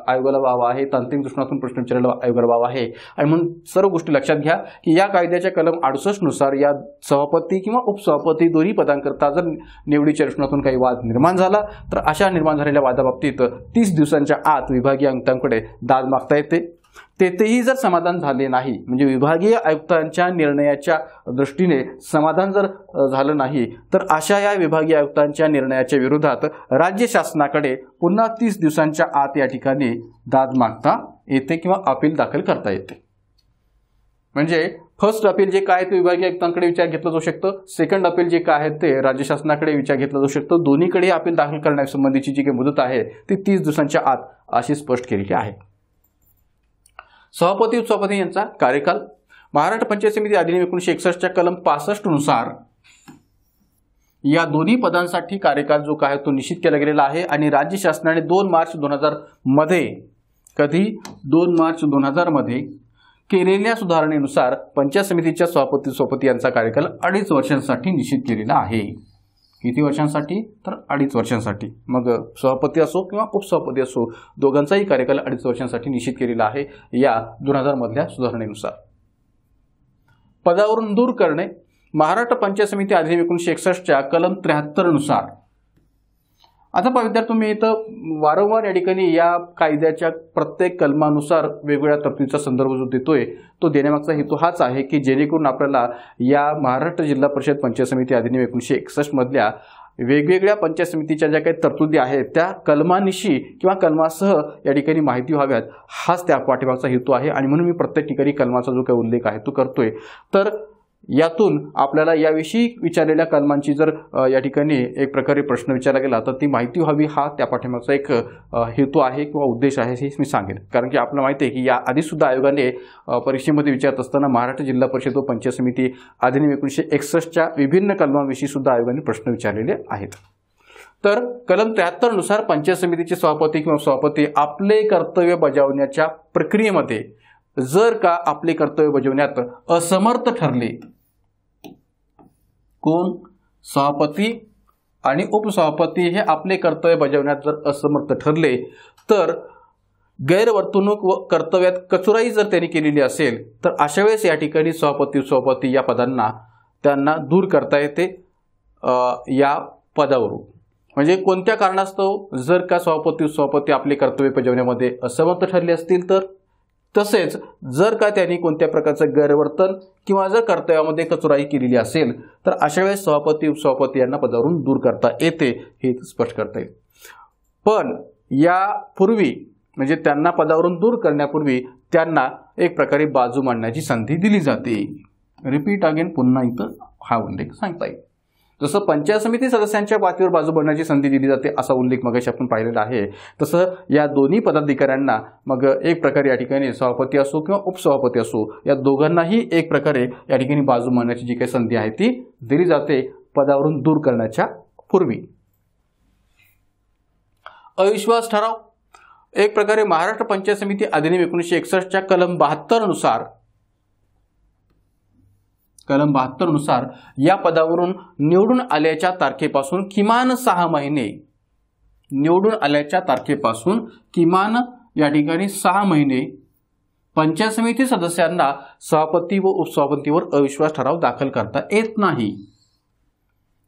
आयोगाला वाव आहे, तांत्रिक दृष्टिकोनातून प्रश्न विचारायला आयोगाला वाव आहे. आणि म्हणून सर्व गोष्टी लक्षात घ्या की या कायद्याच्या कलम 68 नुसार या सभापती किंवा उपसभापती दोन्ही पदांकरता जर निवडीच्या दृष्टिकोनातून काही वाद निर्माण झाला तर अशा निर्माण झालेल्या वादाबाबतीत 30 दिवसांच्या आत विभागीय आयुक्तांकडे दाद मागता येते. तेथेही जर समाधान झाले नाही, म्हणजे विभागीय आयुक्तांच्या निर्णयाच्या दृष्टीने समाधान जर झालं नाही तर अशा या विभागीय आयुक्तांच्या निर्णयाच्या विरोधात राज्य शासनाकडे पुन्हा 30 दिवसांच्या आत या ठिकाणी दाद मागता येते किंवा अपील दाखल करता येते. म्हणजे फर्स्ट अपील जे काय ते विभागीय आयुक्तांकडे विचार घेतलं जाऊ शकतं, सेकंड अपील जे काय आहे ते राज्य शासनाकडे विचार घेतला जाऊ शकतं. दोन्हीकडे अपील दाखल करण्यासंबंधीची जी काही मुदत आहे ती 30 दिवसांच्या आत अशी स्पष्ट केलेली आहे. सभापती उपसभापती यांचा कार्यकाल महाराष्ट्र पंचायत समिती अधिनियम 1961च्या कलम 65 नुसार या दोन्ही पदांसाठी कार्यकाल जो काय तो निश्चित केला गेलेला आहे. आणि राज्य शासनाने 2 मार्च 2000 मध्ये, कधी 2 मार्च 2000 मध्ये केलेल्या सुधारणेनुसार पंचायत समितीच्या सभापती उपसभापती यांचा कार्यकाल 2.5 वर्षांसाठी निश्चित केलेला आहे. किती वर्षांसाठी, तर 2.5 वर्षांसाठी. मग सभापती असो किंवा उपसभापती असो दोघांचाही कार्यकाल 2.5 वर्षांसाठी निश्चित केलेला आहे या 2000 मधल्या सुधारणेनुसार. पदावरून दूर करणे महाराष्ट्र पंचायत समिती अधिनियम 1961च्या कलम 73 नुसार. आता पहा विद्यार्थी, तुम्ही इथं वारंवार या ठिकाणी या कायद्याच्या प्रत्येक कलमानुसार वेगवेगळ्या तरतुदीचा संदर्भ जो देतोय तो देण्यामागचा हेतू हाच आहे की जेणेकरून आपल्याला या महाराष्ट्र जिल्हा परिषद पंचायत समिती अधिनियम 1961 मधल्या वेगवेगळ्या पंचायत समितीच्या ज्या काही तरतुदी आहेत त्या कलमानिशी किंवा कलमासह या ठिकाणी माहिती व्हाव्यात, हाच त्या पाठीमागचा हेतू आहे. आणि म्हणून मी प्रत्येक ठिकाणी कलमाचा जो काही उल्लेख आहे तो करतोय. तर यातून आपल्याला याविषयी विचारलेल्या कलमांची जर या ठिकाणी एक प्रकारे प्रश्न विचारला गेला तर ती माहिती व्हावी, हा त्या पाठीमागचा एक हेतू आहे किंवा उद्देश आहे हे मी सांगेन. कारण की आपल्याला माहिती आहे की या आधी सुद्धा आयोगाने परीक्षेमध्ये विचारत असताना महाराष्ट्र जिल्हा परिषद व पंचायत समिती अधिनियम 1961च्या विभिन्न कलमांविषयी सुद्धा आयोगाने प्रश्न विचारलेले आहेत. तर कलम 73 नुसार पंचायत समितीचे सभापती किंवा सभापती आपले कर्तव्य बजावण्याच्या प्रक्रियेमध्ये जर का आपले कर्तव्य बजावण्यात असमर्थ ठरले, कोण, सभापती आणि उपसभापती हे आपले कर्तव्य बजावण्यात जर असमर्थ ठरले तर गैरवर्तणूक व कर्तव्यात कचुराई जर त्यांनी केलेली असेल तर अशा वेळेस या ठिकाणी सभापती उपसभापती या पदांना त्यांना दूर करता येते या पदावरून. म्हणजे कोणत्या कारणास्तव जर का सभापती उपसभापती आपले कर्तव्य बजावण्यामध्ये असमर्थ ठरले असतील तर, तसेच जर का त्यांनी कोणत्या प्रकारचं गैरवर्तन किंवा जर कर्तव्यामध्ये कचुराई केलेली असेल तर अशा वेळेस सभापती उपसभापती यांना पदावरून दूर करता येते हे स्पष्ट करता येईल. पण यापूर्वी म्हणजे त्यांना पदावरून दूर करण्यापूर्वी त्यांना एक प्रकारे बाजू मांडण्याची संधी दिली जाते. रिपीट अगेन, पुन्हा इथं हा उल्लेख सांगता येईल. जसं पंचायत समिती सदस्यांच्या बातीवर बाजू मांडण्याची संधी दिली जाते असा उल्लेख मगाशी आपण पाहिलेला आहे, तसं या दोन्ही पदाधिकाऱ्यांना मग एक प्रकारे या ठिकाणी सभापती असो किंवा उपसभापती असो या दोघांनाही एक प्रकारे या ठिकाणी बाजू मांडण्याची जी काही संधी आहे ती दिली जाते पदावरून दूर करण्याच्या पूर्वी. अविश्वास ठराव एक प्रकारे महाराष्ट्र पंचायत समिती अधिनियम 1961च्या कलम 72 नुसार या पदावरून निवडून आल्याच्या तारखेपासून किमान 6 महिने या ठिकाणी 6 महिने पंचायत समिती सदस्यांना सभापती व उपसभापतीवर अविश्वास ठराव दाखल करता येत नाही.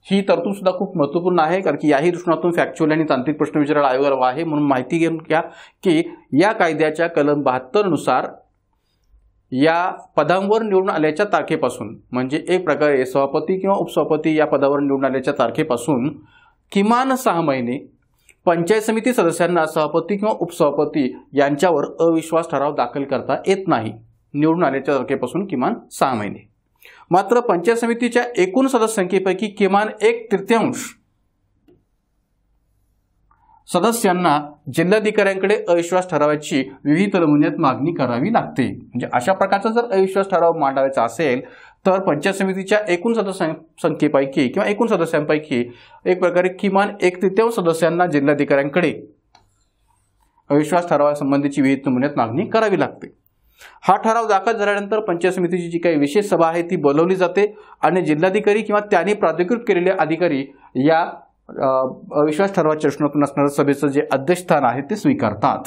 ही तरतूद सुद्धा खूप महत्त्वपूर्ण आहे, कारण की याही दृष्टिकोनातून फॅक्च्युअल आणि तांत्रिक प्रश्न विचारायला आयोगाला आहे. म्हणून माहिती घेऊन घ्या की या कायद्याच्या कलम 72 नुसार या पदांवर निवडून आल्याच्या तारखेपासून म्हणजे एक प्रकारे सभापती किंवा उपसभापती या पदावर निवडून आल्याच्या तारखेपासून किमान 6 महिने पंचायत समिती सदस्यांना सभापती किंवा उपसभापती यांच्यावर अविश्वास ठराव दाखल करता येत नाही. निवडून आल्याच्या तारखेपासून किमान 6 महिने. मात्र पंचायत समितीच्या एकूण सदस्य संख्येपैकी किमान 1/3 सदस्यांना जिल्हाधिकाऱ्यांकडे अविश्वास ठरावाची विविध नमुन्यात मागणी करावी लागते. म्हणजे अशा प्रकारचा जर अविश्वास ठराव मांडायचा असेल तर पंचायत समितीच्या एकूण सदस्य संख्येपैकी किंवा एकूण सदस्यांपैकी एक प्रकारे किमान 1/3 सदस्यांना जिल्हाधिकाऱ्यांकडे अविश्वास ठरावासंबंधीची विविध नमुन्यात मागणी करावी लागते. हा ठराव दाखल झाल्यानंतर पंचायत समितीची जी काही विशेष सभा आहे ती बोलवली जाते आणि जिल्हाधिकारी किंवा त्यांनी प्राधिकृत केलेले अधिकारी या अविश्वास ठरावाच्या रचनेतून असणाऱ्या सभेचं जे अध्यक्षस्थान आहे ते स्वीकारतात.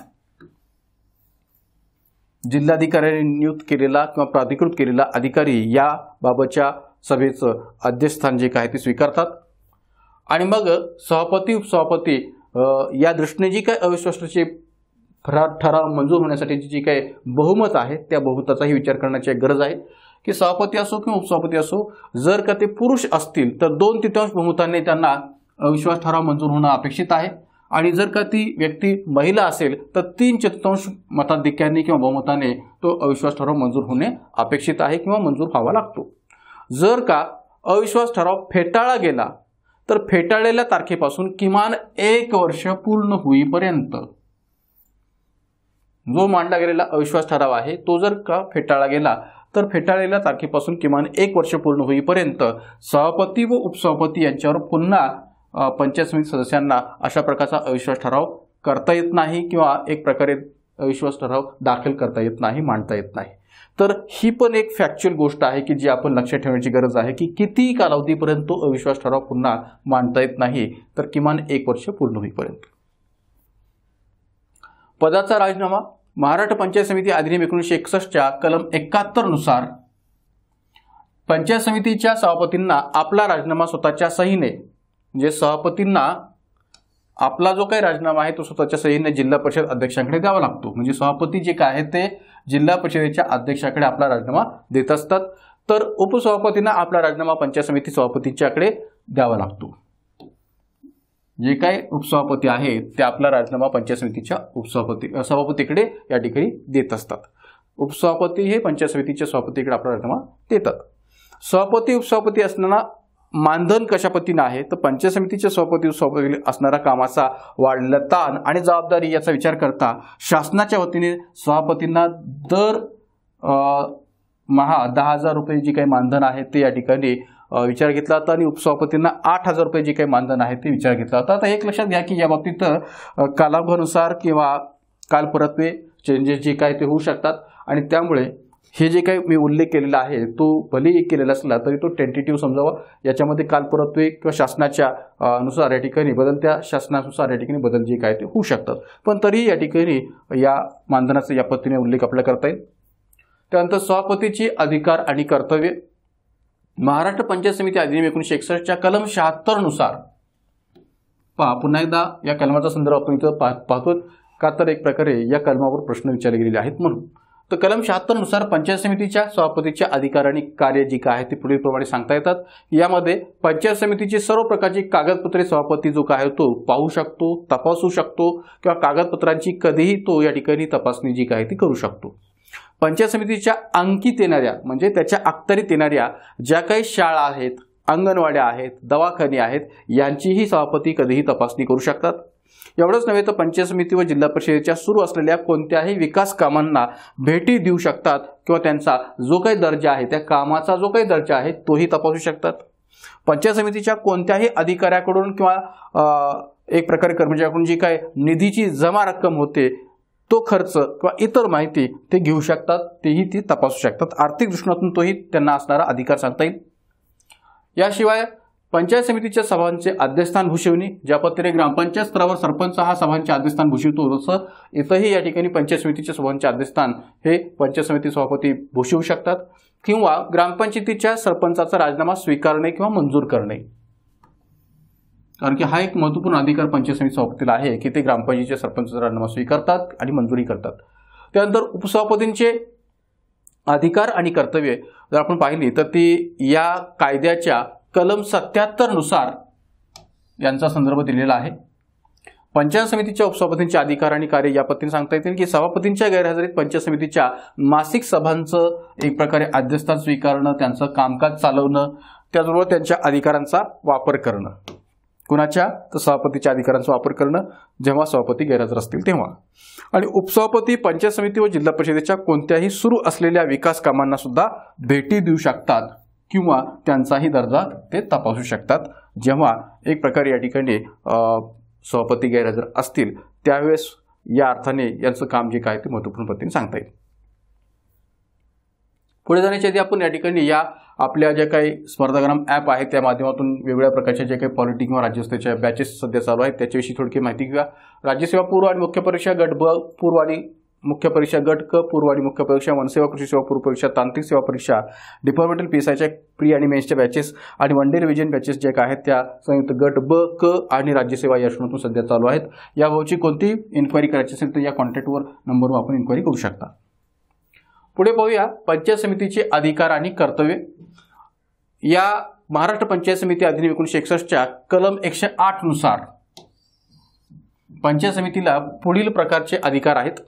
जिल्हाधिकाऱ्यांनी नियुक्त केलेला किंवा प्राधिकृत केलेला अधिकारी या बाबतच्या सभेचं अध्यक्षस्थान जे काय ते स्वीकारतात आणि मग सभापती उपसभापती या दृष्टीने जी काही अविश्वासाचे ठराव मंजूर होण्यासाठीची जी काही बहुमत आहे त्या बहुमताचाही विचार करण्याची गरज आहे की सभापती असो किंवा उपसभापती असो जर का ते पुरुष असतील तर 2/3 बहुमताने त्यांना अविश्वास ठराव मंजूर होणं अपेक्षित आहे आणि जर का ती व्यक्ती महिला असेल तर 3/4 मताधिक्याने किंवा बहुमताने तो अविश्वास ठराव मंजूर होणे अपेक्षित आहे किंवा मंजूर व्हावा लागतो. जर का अविश्वास ठराव फेटाळला गेला तर फेटाळलेल्या तारखेपासून किमान 1 वर्ष पूर्ण होईपर्यंत जो मांडला गेलेला अविश्वास ठराव आहे तो जर का फेटाळला गेला तर फेटाळलेल्या तारखेपासून किमान 1 वर्ष पूर्ण होईपर्यंत सभापती व उपसभापती यांच्यावर पुन्हा पंचायत समिती सदस्यांना अशा प्रकारचा अविश्वास ठराव करता येत नाही किंवा एक प्रकारे अविश्वास ठराव दाखल करता येत नाही, मांडता येत नाही. तर ही पण एक फॅक्च्युअल गोष्ट आहे की जी आपण लक्षात ठेवण्याची गरज आहे की किती कालावधीपर्यंत तो अविश्वास ठराव पुन्हा मांडता येत नाही तर किमान 1 वर्ष पूर्ण होईपर्यंत. पदाचा राजीनामा महाराष्ट्र पंचायत समिती अधिनियम 1961च्या कलम 71 नुसार पंचायत समितीच्या सभापतींना आपला राजीनामा स्वतःच्या सहीने म्हणजे सभापतींना आपला जो काही राजीनामा आहे तो स्वतःच्या सहीने जिल्हा परिषद अध्यक्षांकडे द्यावा लागतो. म्हणजे सभापती जे काय आहे ते जिल्हा परिषदेच्या अध्यक्षाकडे आपला राजीनामा देत असतात तर उपसभापतींना आपला राजीनामा पंचायत समिती सभापतींच्याकडे द्यावा लागतो. जे काय उपसभापती आहेत ते आपला राजीनामा पंचायत समितीच्या सभापतीकडे या ठिकाणी देत असतात. उपसभापती हे पंचायत समितीच्या सभापतीकडे आपला राजीनामा देतात. सभापती उपसभापती असताना मानधन कशा पद्धतीने आहे तर पंचायत समितीच्या सभापती उपसभापती असणारा कामाचा वाढलेला ताण आणि जबाबदारी याचा विचार करता शासनाच्या वतीने सभापतींना दर महा 10,000 रुपये जी काही मानधन आहे ते या ठिकाणी विचार घेतला होता आणि उपसभापतींना 8,000 रुपये जे काही मानधन आहे ते विचार घेतला होता. आता एक लक्षात घ्या की या बाबतीत कालावधीनुसार किंवा कालपरत्वे चेंजेस जे काय ते होऊ शकतात आणि त्यामुळे हे जे काही मी उल्लेख केलेला आहे तो भलेही केलेला असला तरी तो टेंटेटिव्ह समजावा. याच्यामध्ये कालपरत्वे किंवा शासनाच्या नुसार या ठिकाणी बदलत्या शासनानुसार या ठिकाणी बदल जे काय ते होऊ शकतात, पण तरीही या ठिकाणी या मानधनाचा या पद्धतीने उल्लेख आपल्याला करता येईल. त्यानंतर सभापतीची अधिकार आणि कर्तव्य. महाराष्ट्र पंचायत समिती अधिनियम 1961च्या कलम 76 नुसार पहा, पुन्हा एकदा या कलमाचा संदर्भ आपण इथं पाहतो का तर एक प्रकारे या कलमावर प्रश्न विचारले गेलेले आहेत म्हणून. तर कलम 76 नुसार पंचायत समितीच्या सभापतीचे अधिकार आणि कार्य जी काय आहे ते पुढील प्रमाणे सांगता येतात. यामध्ये पंचायत समितीची सर्व प्रकारची कागदपत्रे सभापती जो काय तो पाहू शकतो, तपासू शकतो किंवा कागदपत्रांची कधीही तो या ठिकाणी तपासणी जी काय ती करू शकतो. पंचायत समितीच्या अंकित येणाऱ्या म्हणजे त्याच्या अखत्यारीत येणाऱ्या ज्या काही शाळा आहेत, अंगणवाड्या आहेत, दवाखाने आहेत, यांचीही सभापती कधीही तपासणी करू शकतात. एवढंच नव्हे तर पंचायत समिती व जिल्हा परिषदेच्या सुरू असलेल्या कोणत्याही विकास कामांना भेटी देऊ शकतात किंवा त्यांचा जो काही दर्जा आहे, त्या कामाचा जो काही दर्जा आहे तोही तपासू शकतात. पंचायत समितीच्या कोणत्याही अधिकाऱ्याकडून किंवा एक प्रकारे कर्मचाऱ्याकडून जी काय निधीची जमा रक्कम होते तो खर्च किंवा इतर माहिती ते घेऊ शकतात, तेही ती तपासू शकतात. आर्थिक दृष्टिकोनातून तोही त्यांना असणारा अधिकार सांगता येईल. याशिवाय पंचायत समितीच्या सभांचे अध्यक्षस्थान भूषवणे. ज्या पद्धतीने ग्रामपंचायत स्तरावर सरपंच हा सभांचे अध्यक्षस्थान भूषवतो, तसं इथंही या ठिकाणी पंचायत समितीच्या सभांचे अध्यक्षस्थान हे पंचायत समिती सभापती भूषवू शकतात किंवा ग्रामपंचायतीच्या सरपंचाचा राजीनामा स्वीकारणे किंवा मंजूर करणे. कारण की हा एक महत्त्वपूर्ण अधिकार पंचायत समिती सभापतीला आहे की ते ग्रामपंचायतीच्या सरपंचाचा राजीनामा स्वीकारतात आणि मंजुरी करतात. त्यानंतर उपसभापतींचे अधिकार आणि कर्तव्य जर आपण पाहिली तर ती या कायद्याच्या कलम 77 नुसार यांचा संदर्भ दिलेला आहे. पंचायत समितीच्या उपसभापतींचे अधिकार आणि कार्य या पद्धतीने सांगता येतील की सभापतींच्या गैरहजेरीत पंचायत समितीच्या मासिक सभांचं एक प्रकारे अध्यक्षस्थान स्वीकारणं, त्यांचं कामकाज चालवणं, त्याचबरोबर त्यांच्या अधिकारांचा वापर करणं. कुणाच्या तर सभापतीच्या अधिकारांचा वापर करणं जेव्हा सभापती गैरहजर असतील तेव्हा. आणि उपसभापती पंचायत समिती व जिल्हा परिषदेच्या कोणत्याही सुरू असलेल्या विकास कामांना सुद्धा भेटी देऊ शकतात किंवा त्यांचाही दर्जा ते तपासू शकतात जेव्हा एक प्रकारे या ठिकाणी सभापती गैरहजर असतील त्यावेळेस. या अर्थाने यांचं काम जे काय ते महत्त्वपूर्ण पद्धतीने सांगता येईल. पुढे जाण्याच्या आधी आपण या ठिकाणी या आपल्या ज्या काही स्पर्धाग्राम ॲप आहे त्या माध्यमातून वेगवेगळ्या प्रकारच्या ज्या काही पॉलिटिक किंवा राज्यस्तरीय बॅचेस सध्या चालू आहेत त्याच्याविषयी थोडकी माहिती घेऊया. राज्यसेवा पूर्व आणि मुख्य परीक्षा गट ब पूर्व आणि मुख्य परीक्षा गट क पूर्व आणि मुख्य परीक्षा, वनसेवा कृषी सेवा पूर्व परीक्षा, तांत्रिक सेवा परीक्षा, डिपार्टमेंटल PSIच्या प्री आणि मेन्सच्या बॅचेस आणि वन डे रिव्हिजन बॅचेस ज्या आहेत त्या संयुक्त गट ब क आणि राज्यसेवा या श्रेणीतून सध्या चालू आहेत. याबाबतची कोणती इन्क्वायरी करायची असेल तर या कॉन्टॅक्टवर नंबरवर आपण इन्क्वायरी करू शकता. पुढे पाहूया पंचायत समितीचे अधिकार आणि कर्तव्य. या महाराष्ट्र पंचायत समिती अधिनियम 1961च्या कलम 108 नुसार पंचायत समितीला पुढील प्रकारचे अधिकार आहेत.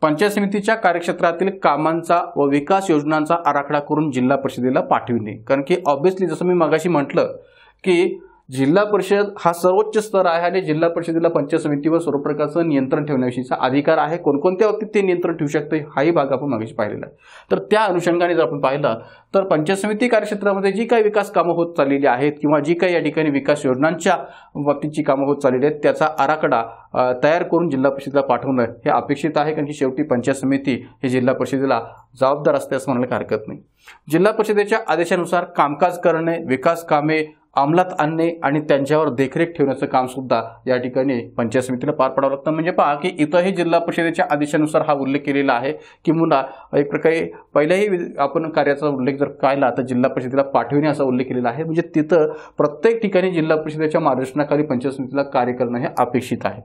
पंचायत समितीच्या कार्यक्षेत्रातील कामांचा व विकास योजनांचा आराखडा करून जिल्हा परिषदेला पाठविणे. कारण की ऑब्व्हियसली जसं मी मगाशी म्हटलं की जिल्हा परिषद हा सर्वोच्च स्तर आहे आणि जिल्हा परिषदेला पंचायत समितीवर सर्व प्रकारचं नियंत्रण ठेवण्याविषयीचा अधिकार आहे. कोणकोणत्या बाबतीत ते नियंत्रण ठेवू शकते हाही भाग आपण मागेशी पाहिलेला आहे. तर त्या अनुषंगाने जर आपण पाहिलं तर पंचायत समिती कार्यक्षेत्रामध्ये जी काही विकास कामं होत चाललेली आहेत किंवा जी काही या ठिकाणी विकास योजनांच्या बाबतीची कामं होत चाललेली आहेत त्याचा आराखडा तयार करून जिल्हा परिषदेला पाठवणं हे अपेक्षित आहे. कारण की शेवटी पंचायत समिती हे जिल्हा परिषदेला जबाबदार असते असं म्हणायला हरकत नाही. जिल्हा परिषदेच्या आदेशानुसार कामकाज करणे, विकास कामे अंमलात आणणे आणि त्यांच्यावर देखरेख ठेवण्याचं काम सुद्धा या ठिकाणी पंचायत समितीला पार पाडावं लागतं. म्हणजे पहा की इथंही जिल्हा परिषदेच्या आदेशानुसार हा उल्लेख केलेला आहे की मुला एक प्रकारे पहिल्याही आपण कार्याचा उल्लेख जर पाहिला तर जिल्हा परिषदेला पाठविणे असा उल्लेख केलेला आहे. म्हणजे तिथं प्रत्येक ठिकाणी जिल्हा परिषदेच्या मार्गदर्शनाखाली पंचायत समितीला कार्य करणं हे अपेक्षित आहे.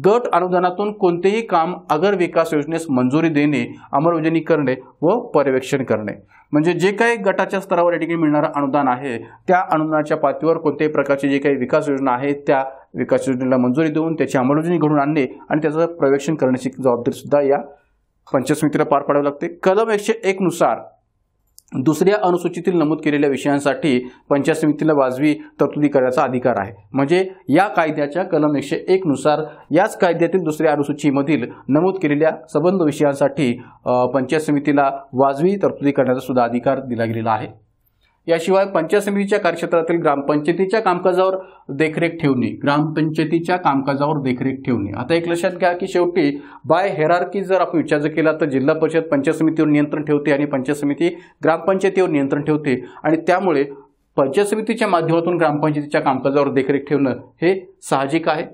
गट अनुदानातून कोणतेही काम अगर विकास योजनेस मंजुरी देणे, अंमलबजावणी करणे व पर्यवेक्षण करणे. म्हणजे जे काही गटाच्या स्तरावर या ठिकाणी मिळणारं अनुदान आहे त्या अनुदानाच्या पातळीवर कोणत्याही प्रकारची जे काही विकास योजना आहे त्या विकास योजनेला मंजुरी देऊन त्याची अंमलबजावणी घडवून आणणे आणि त्याचं पर्यवेक्षण करण्याची जबाबदारी सुद्धा या पंचायत समितीला पार पाडावी लागते. कलम 101 नुसार दुसऱ्या अनुसूचीतील नमूद केलेल्या विषयांसाठी पंचायत समितीला वाजवी तरतुदी करण्याचा अधिकार आहे. म्हणजे या कायद्याच्या कलम 101 नुसार याच कायद्यातील दुसऱ्या अनुसूचीमधील नमूद केलेल्या संबंध विषयांसाठी पंचायत समितीला वाजवी तरतुदी करण्याचा सुद्धा अधिकार दिला गेलेला आहे. याशिवाय पंचायत समितीच्या कार्यक्षेत्रातील ग्रामपंचायतीच्या कामकाजावर देखरेख ठेवणे आता एक लक्षात घ्या की शेवटी बाय हेरार्की जर आपण विचार केला तर जिल्हा परिषद पंचायत समितीवर नियंत्रण ठेवते आणि पंचायत समिती ग्रामपंचायतीवर नियंत्रण ठेवते आणि त्यामुळे पंचायत समितीच्या माध्यमातून ग्रामपंचायतीच्या कामकाजावर देखरेख ठेवणं हे साहजिक आहे।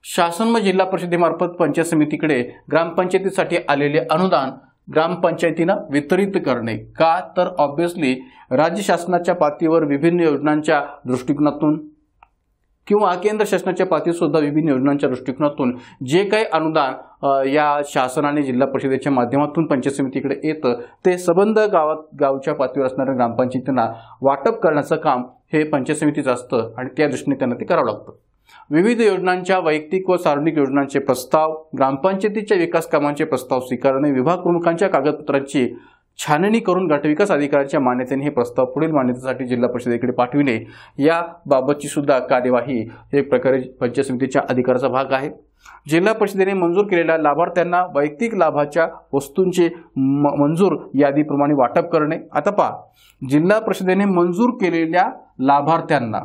शासन व जिल्हा परिषदेमार्फत पंचायत समितीकडे ग्रामपंचायतीसाठी आलेले अनुदान ग्रामपंचायतींना वितरित करणे का तर ऑब्व्हियसली राज्य शासनाच्या पातळीवर विभिन्न योजनांच्या दृष्टिकोनातून किंवा केंद्र शासनाच्या पातळीवर सुद्धा विभिन्न योजनांच्या दृष्टिकोनातून जे काही अनुदान या शासनाने जिल्हा परिषदेच्या माध्यमातून पंचायत समितीकडे येतं ते संबंध गावच्या पातळीवर असणाऱ्या ग्रामपंचायतींना वाटप करण्याचं काम हे पंचायत समितीचं असतं आणि त्या दृष्टीने त्यांना ते करावं लागतं। विविध योजनांच्या वैयक्तिक व सार्वजनिक योजनांचे प्रस्ताव ग्रामपंचायतीच्या विकास कामांचे प्रस्ताव स्वीकारणे विभाग प्रमुखांच्या कागदपत्रांची छाननी करून गटविकास अधिकाऱ्यांच्या मान्यतेने हे प्रस्ताव पुढील मान्यतेसाठी जिल्हा परिषदेकडे पाठविणे याबाबतची सुद्धा कार्यवाही एक प्रकारे पंचायत समितीच्या अधिकाराचा भाग आहे। जिल्हा परिषदेने मंजूर केलेल्या लाभार्थ्यांना वैयक्तिक लाभाच्या वस्तूंचे मंजूर यादीप्रमाणे वाटप करणे। आता पहा, जिल्हा परिषदेने मंजूर केलेल्या लाभार्थ्यांना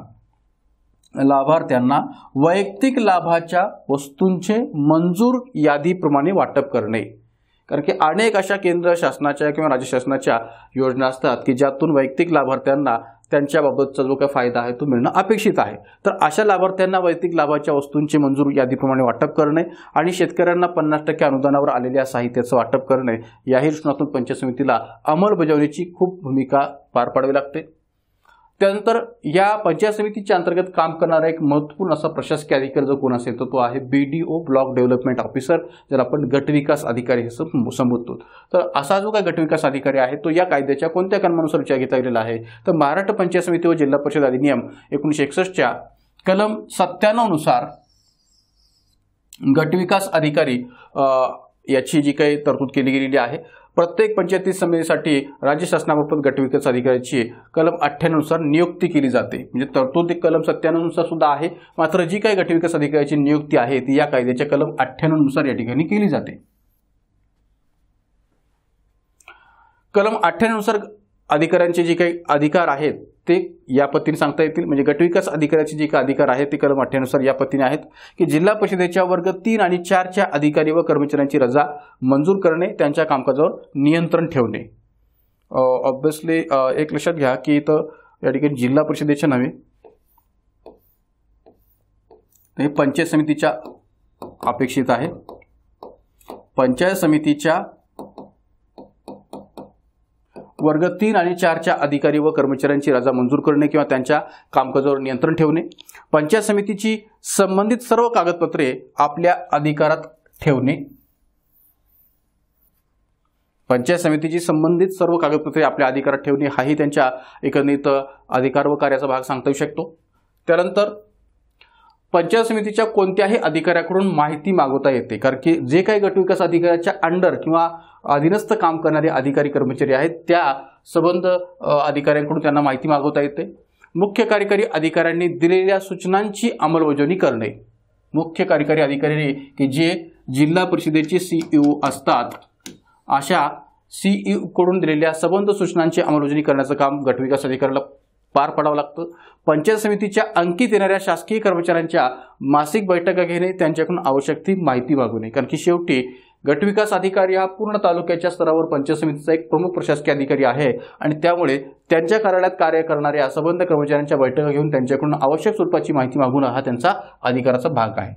वैयक्तिक लाभाच्या वस्तूंचे मंजूर यादीप्रमाणे वाटप करणे। कारण की अनेक अशा केंद्र शासनाच्या किंवा राज्य शासनाच्या योजना असतात की ज्यातून वैयक्तिक लाभार्थ्यांना त्यांच्याबाबतचा जो काही फायदा आहे तो मिळणं अपेक्षित आहे। तर अशा लाभार्थ्यांना वैयक्तिक लाभाच्या वस्तूंचे मंजूर यादीप्रमाणे वाटप करणे आणि शेतकऱ्यांना 50% अनुदानावर आलेल्या साहित्याचं वाटप करणे याही दृष्टीकोनातून पंचायत समितीला अंमलबजावणीची खूप भूमिका पार पाडावी लागते। त्यानंतर या पंचायत समितीच्या अंतर्गत काम करणारा एक महत्त्वपूर्ण असा प्रशासकीय अधिकारी जो कोण असेल तर तो आहे BDO ब्लॉक डेव्हलपमेंट ऑफिसर, ज्याला आपण गटविकास अधिकारी हे संबोधतो। तर असा जो काही गटविकास अधिकारी आहे तो या कायद्याच्या कोणत्या कलमानुसार विचार घेता गेलेला आहे तर महाराष्ट्र पंचायत समिती व जिल्हा परिषद अधिनियम 1961च्या कलम 97 नुसार गटविकास अधिकारी याची जी काही तरतूद केली गेलेली आहे। प्रत्येक पंचायती समितीसाठी राज्य शासनामार्फत गटविकास अधिकाऱ्याची कलम 98 नुसार नियुक्ती केली जाते। म्हणजे तरतूद कलम 97 नुसार सुद्धा आहे, मात्र जी काही गटविकास अधिकाऱ्याची नियुक्ती आहे ती या कायद्याच्या कलम 98 नुसार या ठिकाणी केली जाते। कलम 98 नुसार अधिकाऱ्यांचे जे काही अधिकार आहेत ते या पद्धतीने सांगता येतील। म्हणजे गटविकास अधिकाऱ्याचे जे काही अधिकार आहेत ते कलम 98 नुसार या पद्धतीने आहेत की जिल्हा परिषदेच्या वर्ग 3 आणि 4च्या अधिकारी व कर्मचाऱ्यांची रजा मंजूर करणे, त्यांच्या कामकाजावर नियंत्रण ठेवणे। ऑब्व्हियसली एक लक्षात घ्या की इथं या ठिकाणी जिल्हा परिषदेच्या नव्हे हे पंचायत समितीच्या अपेक्षित आहे। पंचायत समितीच्या वर्ग 3 आणि 4च्या अधिकारी व कर्मचाऱ्यांची रजा मंजूर करणे किंवा त्यांच्या कामकाजावर नियंत्रण ठेवणे, पंचायत समितीची संबंधित सर्व कागदपत्रे आपल्या अधिकारात ठेवणे, पंचायत समितीची संबंधित सर्व कागदपत्रे आपल्या अधिकारात ठेवणे हाही त्यांच्या एकंदरीत अधिकार व कार्याचा भाग सांगता येऊ शकतो। त्यानंतर पंचायत समितीच्या कोणत्याही अधिकाऱ्याकडून माहिती मागवता येते, कारण की जे काही गटविकास अधिकाऱ्याच्या अंडर किंवा अधीनस्थ काम करणारे अधिकारी कर्मचारी आहेत त्या संबंध अधिकाऱ्यांकडून त्यांना माहिती मागवता येते। मुख्य कार्यकारी अधिकाऱ्यांनी दिलेल्या सूचनांची अंमलबजावणी करणे, मुख्य कार्यकारी अधिकारी की जे जिल्हा परिषदेचे CEO असतात अशा CEO कडून दिलेल्या संबंध सूचनांची अंमलबजावणी करण्याचं काम गटविकास अधिकाऱ्याला पार पाडावं लागतं। पंचायत समितीच्या अंकित येणाऱ्या शासकीय कर्मचाऱ्यांच्या मासिक बैठका घेणे, त्यांच्याकडून आवश्यक ती माहिती मागवणे, कारण की शेवटी गटविकास अधिकारी हा पूर्ण तालुक्याच्या स्तरावर पंचायत समितीचा एक प्रमुख प्रशासकीय अधिकारी आहे आणि त्यामुळे त्यांच्या कार्यालयात कार्य करणाऱ्या संबंध कर्मचाऱ्यांच्या बैठका घेऊन त्यांच्याकडून आवश्यक स्वरूपाची माहिती मागवणं हा त्यांचा अधिकाराचा भाग आहे।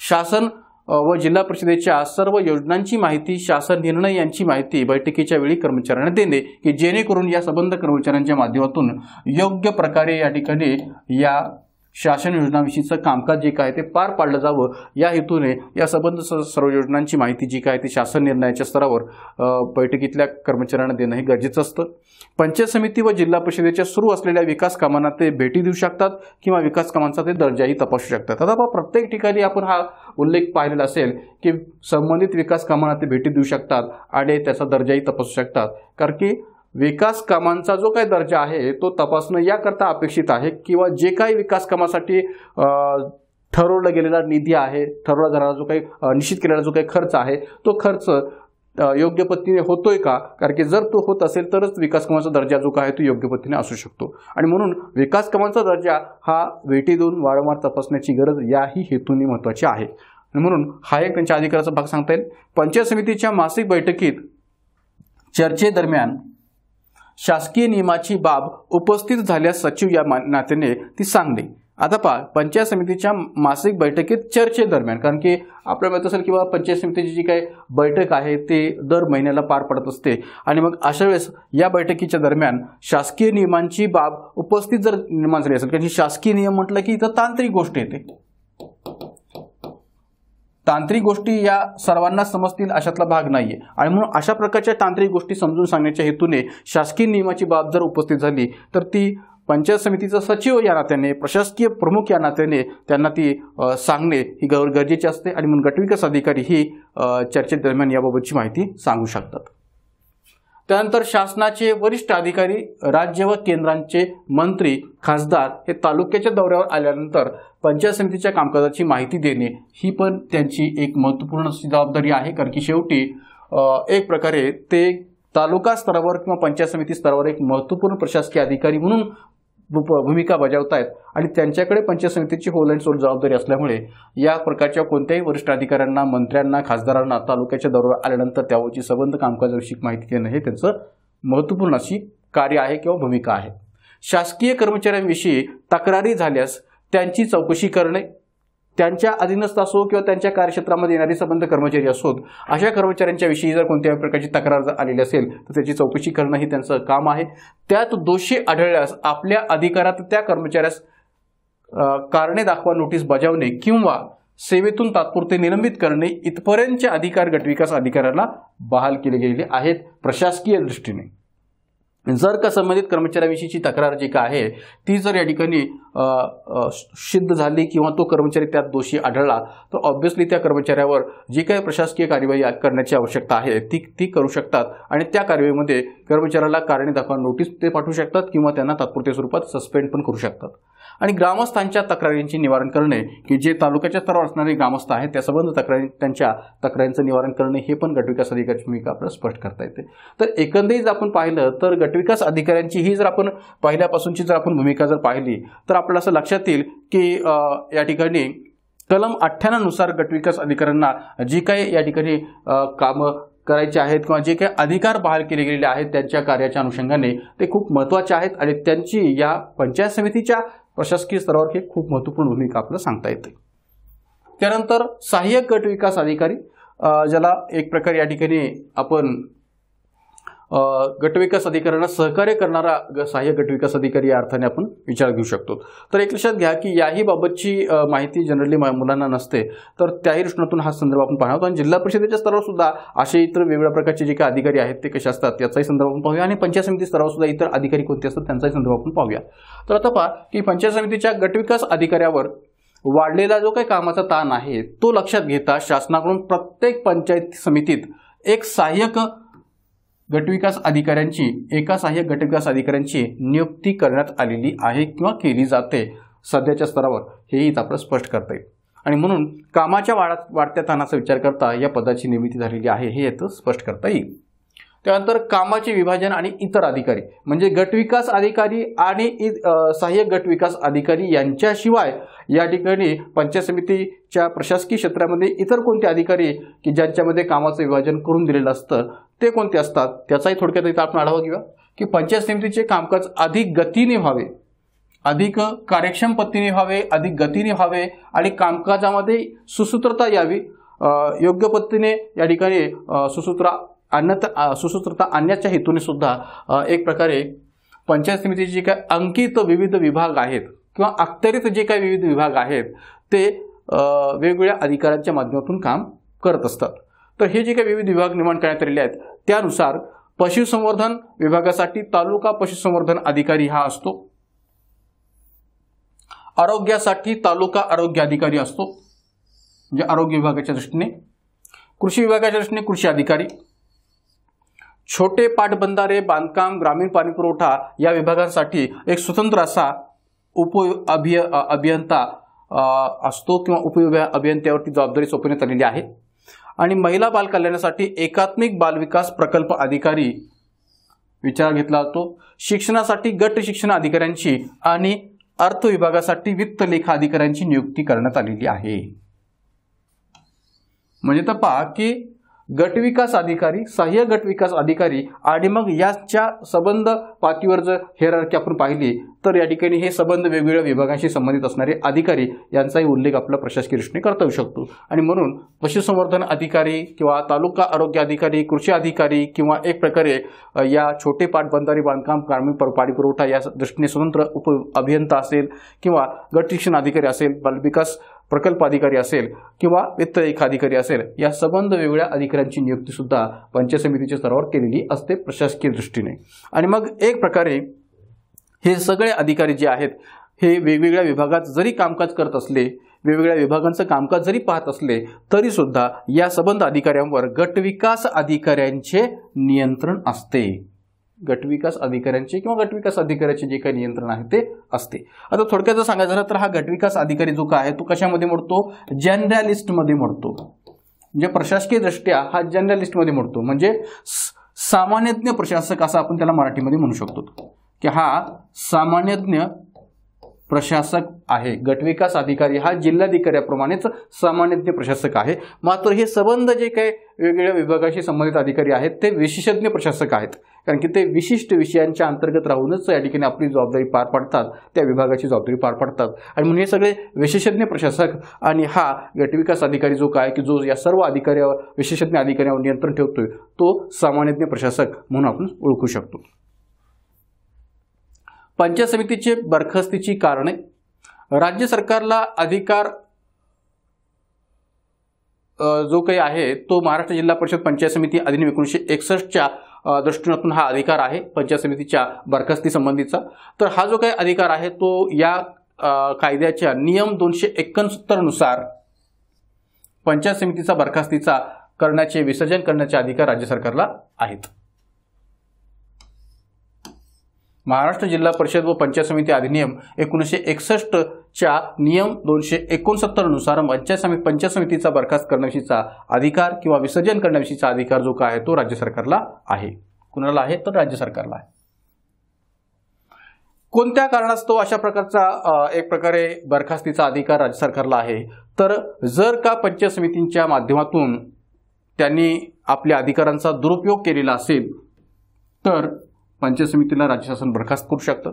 शासन व जिल्हा परिषदेच्या सर्व योजनांची माहिती, शासन निर्णय यांची माहिती बैठकीच्या वेळी कर्मचाऱ्यांना देणे की जेणेकरून या संबंध कर्मचाऱ्यांच्या माध्यमातून योग्य प्रकारे या ठिकाणी या शासन योजनांविषयीचं कामकाज जे काय ते पार पाडलं जावं या हेतूने या संबंध सर्व योजनांची माहिती जी काय ती शासन निर्णयाच्या स्तरावर बैठकीतल्या कर्मचाऱ्यांना देणं हे गरजेचं असतं। पंचायत समिती व जिल्हा परिषदेच्या सुरू असलेल्या विकास कामांना ते भेटी देऊ शकतात किंवा विकास कामांचा ते दर्जाही तपासू शकतात। आता प्रत्येक ठिकाणी आपण हा उल्लेख पाहिलेला असेल की संबंधित विकास कामांना ते भेटी देऊ शकतात आणि त्याचा दर्जाही तपासू शकतात, कारण की विकास कामांचा जो काही दर्जा आहे तो तपासणं याकरता अपेक्षित आहे किंवा जे काही विकास कामासाठी ठरवला गेलेला निधी आहे, ठरवला जाणारा जो काही निश्चित केलेला जो काही खर्च आहे तो खर्च योग्य पद्धतीने होतोय का, कारण की जर तो होत असेल तरच विकास कामांचा दर्जा जो काय तो योग्य पद्धतीने असू शकतो. आणि म्हणून विकास कामांचा दर्जा हा भेटी देऊन वारंवार तपासण्याची गरज याही हेतूने महत्त्वाची आहे. आणि म्हणून हा एक त्यांच्या अधिकाराचा भाग सांगता येईल. पंचायत समितीच्या मासिक बैठकीत चर्चेदरम्यान शासकीय नियमाची बाब उपस्थित झाल्यास सचिव या नात्याने ती सांगणे. आता पहा, पंचायत समितीच्या मासिक बैठकीत चर्चेदरम्यान, कारण की आपल्याला माहित असेल किंवा पंचायत समितीची जी काही बैठक आहे ते दर महिन्याला पार पडत असते. आणि मग अशा वेळेस या बैठकीच्या दरम्यान शासकीय नियमांची बाब उपस्थित जर निर्माण झाली असेल, कारण की शासकीय नियम म्हटलं की इथं तांत्रिक गोष्ट येते. तांत्रिक गोष्टी या सर्वांना समजतील अशातला भाग नाहीये. आणि म्हणून अशा प्रकारच्या तांत्रिक गोष्टी समजून सांगण्याच्या हेतूने शासकीय नियमाची बाब जर उपस्थित झाली तर ती पंचायत समितीचा सचिव या नात्याने, प्रशासकीय प्रमुख या नात्याने त्यांना ती सांगणे ही गरजेची असते. आणि म्हणून गटविकास अधिकारी ही चर्चेदरम्यान याबाबतची माहिती सांगू शकतात. त्यानंतर शासनाचे वरिष्ठ अधिकारी, राज्य व केंद्रांचे मंत्री, खासदार हे तालुक्याच्या दौऱ्यावर आल्यानंतर पंचायत समितीच्या कामकाजाची माहिती देणे ही पण त्यांची एक महत्त्वपूर्ण जबाबदारी आहे. कारण की शेवटी एक प्रकारे ते तालुका स्तरावर किंवा पंचायत समिती स्तरावर एक महत्त्वपूर्ण प्रशासकीय अधिकारी म्हणून भूमिका बजावतायत. आणि त्यांच्याकडे पंचायत समितीची होल अँड सोल जबाबदारी असल्यामुळे या प्रकारच्या कोणत्याही वरिष्ठ अधिकाऱ्यांना, मंत्र्यांना, खासदारांना तालुक्याच्या दौऱ्यावर आल्यानंतर त्यावरची संबंध कामकाजाविषयी माहिती देणं हे त्यांचं महत्त्वपूर्ण अशी कार्य आहे किंवा भूमिका आहे. शासकीय कर्मचाऱ्यांविषयी तक्रारी झाल्यास त्यांची चौकशी करणे, त्यांच्या अधीनस्थ असो किंवा त्यांच्या कार्यक्षेत्रामध्ये येणारे संबंध कर्मचारी असोत, अशा कर्मचाऱ्यांच्या विषयी जर कोणत्याही प्रकारची तक्रार जर आलेली असेल तर त्याची चौकशी करणं हे त्यांचं काम आहे. त्यात दोषी आढळल्यास आपल्या अधिकारात त्या कर्मचाऱ्यास कारणे दाखवा नोटीस बजावणे किंवा सेवेतून तात्पुरते निलंबित करणे इथपर्यंतचे अधिकार गटविकास अधिकाऱ्याला बहाल केले गेलेले आहेत प्रशासकीय दृष्टीने. जर का संबंधित कर्मचाऱ्याविषयीची तक्रार जी काय आहे ती जर या ठिकाणी सिद्ध झाली किंवा तो कर्मचारी त्यात दोषी आढळला तर ऑब्व्हियसली त्या कर्मचाऱ्यावर जी काही प्रशासकीय कार्यवाही करण्याची आवश्यकता आहे ती करू शकतात. आणि त्या कार्यवाहीमध्ये कर्मचाऱ्याला कारणे दाखवा नोटीस ते पाठवू शकतात किंवा त्यांना तात्पुरत्या स्वरूपात सस्पेंड पण करू शकतात. आणि ग्रामस्थांच्या तक्रारींचे निवारण करणे, की जे तालुक्याच्या स्तरावर असणारे ग्रामस्थ आहेत त्या संबंध त्यांच्या तक्रारींचं निवारण करणे हे पण गटविकास अधिकाऱ्याची भूमिका आपल्याला स्पष्ट करता येते. तर एकंदरीत आपण पाहिलं तर गटविकास अधिकाऱ्यांची ही जर आपण पहिल्यापासूनची जर आपण भूमिका जर पाहिली तर आपल्याला असं लक्षात येईल की या ठिकाणी कलम 98 नुसार गटविकास अधिकाऱ्यांना जी काही या ठिकाणी कामं करायचे आहेत किंवा जे काही अधिकार बहाल केले गेलेले आहेत त्यांच्या कार्याच्या अनुषंगाने ते खूप महत्त्वाचे आहेत. आणि त्यांची या पंचायत समितीच्या प्रशासकीय स्तरावर ही खूप महत्त्वपूर्ण भूमिका आपल्याला सांगता येते. त्यानंतर सहाय्यक गट विकास अधिकारी, ज्याला एक प्रकारे या ठिकाणी आपण गटविकास अधिकाऱ्यांना सहकार्य करणारा सहाय्यक गटविकास अधिकारी या अर्थाने आपण विचार घेऊ शकतो. तर एक लक्षात घ्या की याही बाबतची माहिती जनरली मुलांना नसते, तर त्याही दृष्टीतून हा संदर्भ आपण पाहतो. आणि जिल्हा परिषदेच्या स्तरावर सुद्धा असे इतर वेगवेगळ्या प्रकारचे जे काही अधिकारी आहेत ते कसे असतात याचाही संदर्भ आपण पाहूया. आणि पंचायत समिती स्तरावर सुद्धा इतर अधिकारी कोणते असतात त्यांचाही संदर्भ आपण पाहूया. तर आता पहा की पंचायत समितीच्या गटविकास अधिकाऱ्यावर वाढलेला जो काही कामाचा ताण आहे तो लक्षात घेता शासनाकडून प्रत्येक पंचायत समितीत एक सहाय्यक गटविकास अधिकाऱ्यांची, एका सहाय्यक गटविकास अधिकाऱ्यांची नियुक्ती करण्यात आलेली आहे किंवा केली जाते सध्याच्या स्तरावर, हेही आपल्याला स्पष्ट करता येईल. आणि म्हणून कामाच्या वाढत्या ताणाचा विचार करता या पदाची निर्मिती झालेली आहे हे यात स्पष्ट करता येईल. त्यानंतर कामाचे विभाजन आणि इतर अधिकारी, म्हणजे गटविकास अधिकारी आणि सहाय्यक गटविकास अधिकारी यांच्याशिवाय या ठिकाणी पंचायत समितीच्या प्रशासकीय क्षेत्रामध्ये इतर कोणते अधिकारी की ज्यांच्यामध्ये कामाचं विभाजन करून दिलेलं असतं ते कोणते असतात त्याचाही थोडक्यात इथं आपण आढावा घेऊया. की पंचायत समितीचे कामकाज अधिक गतीने व्हावे, अधिक कार्यक्षम पद्धतीने व्हावे, अधिक गतीने व्हावे आणि कामकाजामध्ये सुसूत्रता यावी, योग्य पद्धतीने या ठिकाणी सुसूत्रता आणण्याच्या हेतूने सुद्धा एक प्रकारे पंचायत समितीचे जे काही अंकित विविध विभाग आहेत किंवा अखत्यारीत जे काही विविध विभाग आहेत ते वेगवेगळ्या अधिकाऱ्यांच्या माध्यमातून काम करत असतात. तर हे जे काही विविध विभाग निर्माण करण्यात आलेले आहेत त्यानुसार पशुसंवर्धन विभागासाठी तालुका पशुसंवर्धन अधिकारी हा असतो, आरोग्यासाठी तालुका आरोग्य अधिकारी असतो म्हणजे आरोग्य विभागाच्या दृष्टीने, कृषी विभागाच्या दृष्टीने कृषी अधिकारी, छोटे पाटबंधारे बांधकाम ग्रामीण पाणीपुरवठा या विभागांसाठी एक स्वतंत्र असा अभियंता असतो किंवा उपविभाग अभियंत्यावरती जबाबदारी सोपवण्यात आलेली आहे. आणि महिला बाल कल्याणासाठी एकात्मिक बाल विकास प्रकल्प अधिकारी विचार घेतला जातो। शिक्षणासाठी गट शिक्षण अधिकाऱ्यांची आणि अर्थ विभागासाठी वित्त लेखा अधिकाऱ्यांची नियुक्ती करण्यात आलेली आहे। म्हणजे तर पहा की गटविकास अधिकारी, सहाय्यक गटविकास अधिकारी आणि मग याच्या संबंध पातळीवर जर हिरार्की आपण पाहिली तर या ठिकाणी हे संबंध वेगवेगळ्या विभागांशी संबंधित असणारे अधिकारी यांचाही उल्लेख आपला प्रशासकीय दृष्टीने करता येऊ शकतो। आणि म्हणून पशुसंवर्धन अधिकारी किंवा तालुका आरोग्य अधिकारी, कृषी अधिकारी किंवा एक प्रकारे या छोटे पाटबंधारे बांधकाम, ग्रामीण पाणी पुरवठा या दृष्टीने स्वतंत्र उप अभियंता असेल किंवा गट शिक्षण अधिकारी असेल, बालविकास प्रकल्प अधिकारी असेल किंवा वित्त लेखा अधिकारी असेल, या संबंध वेगवेगळ्या अधिकाऱ्यांची नियुक्ती सुद्धा पंचायत समितीच्या स्तरावर केलेली असते प्रशासकीय दृष्टीने। आणि मग एक प्रकारे हे सगळे अधिकारी जे आहेत हे वेगवेगळ्या विभागात जरी कामकाज करत असले, वेगवेगळ्या विभागांचं कामकाज जरी पाहत असले तरी सुद्धा या संबंध अधिकाऱ्यांवर गटविकास अधिकाऱ्यांचे नियंत्रण असते। गटविकास अधिकाऱ्यांचे किंवा गटविकास अधिकाऱ्याचे जे काही नियंत्रण आहे ते असते। आता थोडक्यात जर सांगायचं झालं तर हा गटविकास अधिकारी जो काय आहे तो कशामध्ये मोडतो? जनरलिस्ट मध्ये मोडतो। म्हणजे प्रशासकीय दृष्ट्या हा जनरलिस्ट मध्ये मोडतो, म्हणजे सामान्यज्ञ प्रशासक असं आपण त्याला मराठीमध्ये म्हणू शकतो की हा सामान्यज्ञ प्रशासक आहे। गटविकास अधिकारी हा जिल्हाधिकाऱ्याप्रमाणेच सामान्यज्ञ प्रशासक आहे। मात्र हे संबंध जे काही वेगवेगळ्या विभागाशी संबंधित अधिकारी आहेत ते विशेषज्ञ प्रशासक आहेत, कारण की ते विशिष्ट विषयांच्या अंतर्गत राहूनच या ठिकाणी आपली जबाबदारी पार पाडतात, त्या विभागाची जबाबदारी पार पाडतात। आणि म्हणून हे सगळे विशेषज्ञ प्रशासक आणि हा गटविकास अधिकारी जो काय की जो या सर्व अधिकाऱ्यावर, विशेषज्ञ अधिकाऱ्यावर नियंत्रण ठेवतोय तो सामान्यज्ञ प्रशासक म्हणून आपण ओळखू शकतो। पंचायत समितीचे बरखास्तीची कारणे। राज्य सरकारला अधिकार जो काही आहे तो महाराष्ट्र जिल्हा परिषद पंचायत समिती अधिनियम 1961च्या दृष्टिकोनातून हा अधिकार आहे पंचायत समितीच्या बरखास्ती संबंधीचा। तर हा जो काही अधिकार आहे तो या कायद्याच्या नियम 269 नुसार पंचायत समितीचा बरखास्तीचा करण्याचे, विसर्जन करण्याचे अधिकार राज्य सरकारला आहेत। महाराष्ट्र जिल्हा परिषद व पंचायत समिती अधिनियम 1961च्या नियम 269 नुसार पंचायत समितीचा बरखास्त करण्याविषयीचा अधिकार किंवा विसर्जन करण्याविषयीचा अधिकार जो काय आहे तो राज्य सरकारला आहे। कुणाला आहे? तर राज्य सरकारला आहे। कोणत्या कारणास्तव अशा प्रकारचा एक प्रकारे बरखास्तीचा अधिकार राज्य सरकारला आहे? तर जर का पंचायत समितींच्या माध्यमातून त्यांनी आपल्या अधिकारांचा दुरुपयोग केलेला असेल तर पंचायत समितीला राज्य शासन बरखास्त करू शकतं।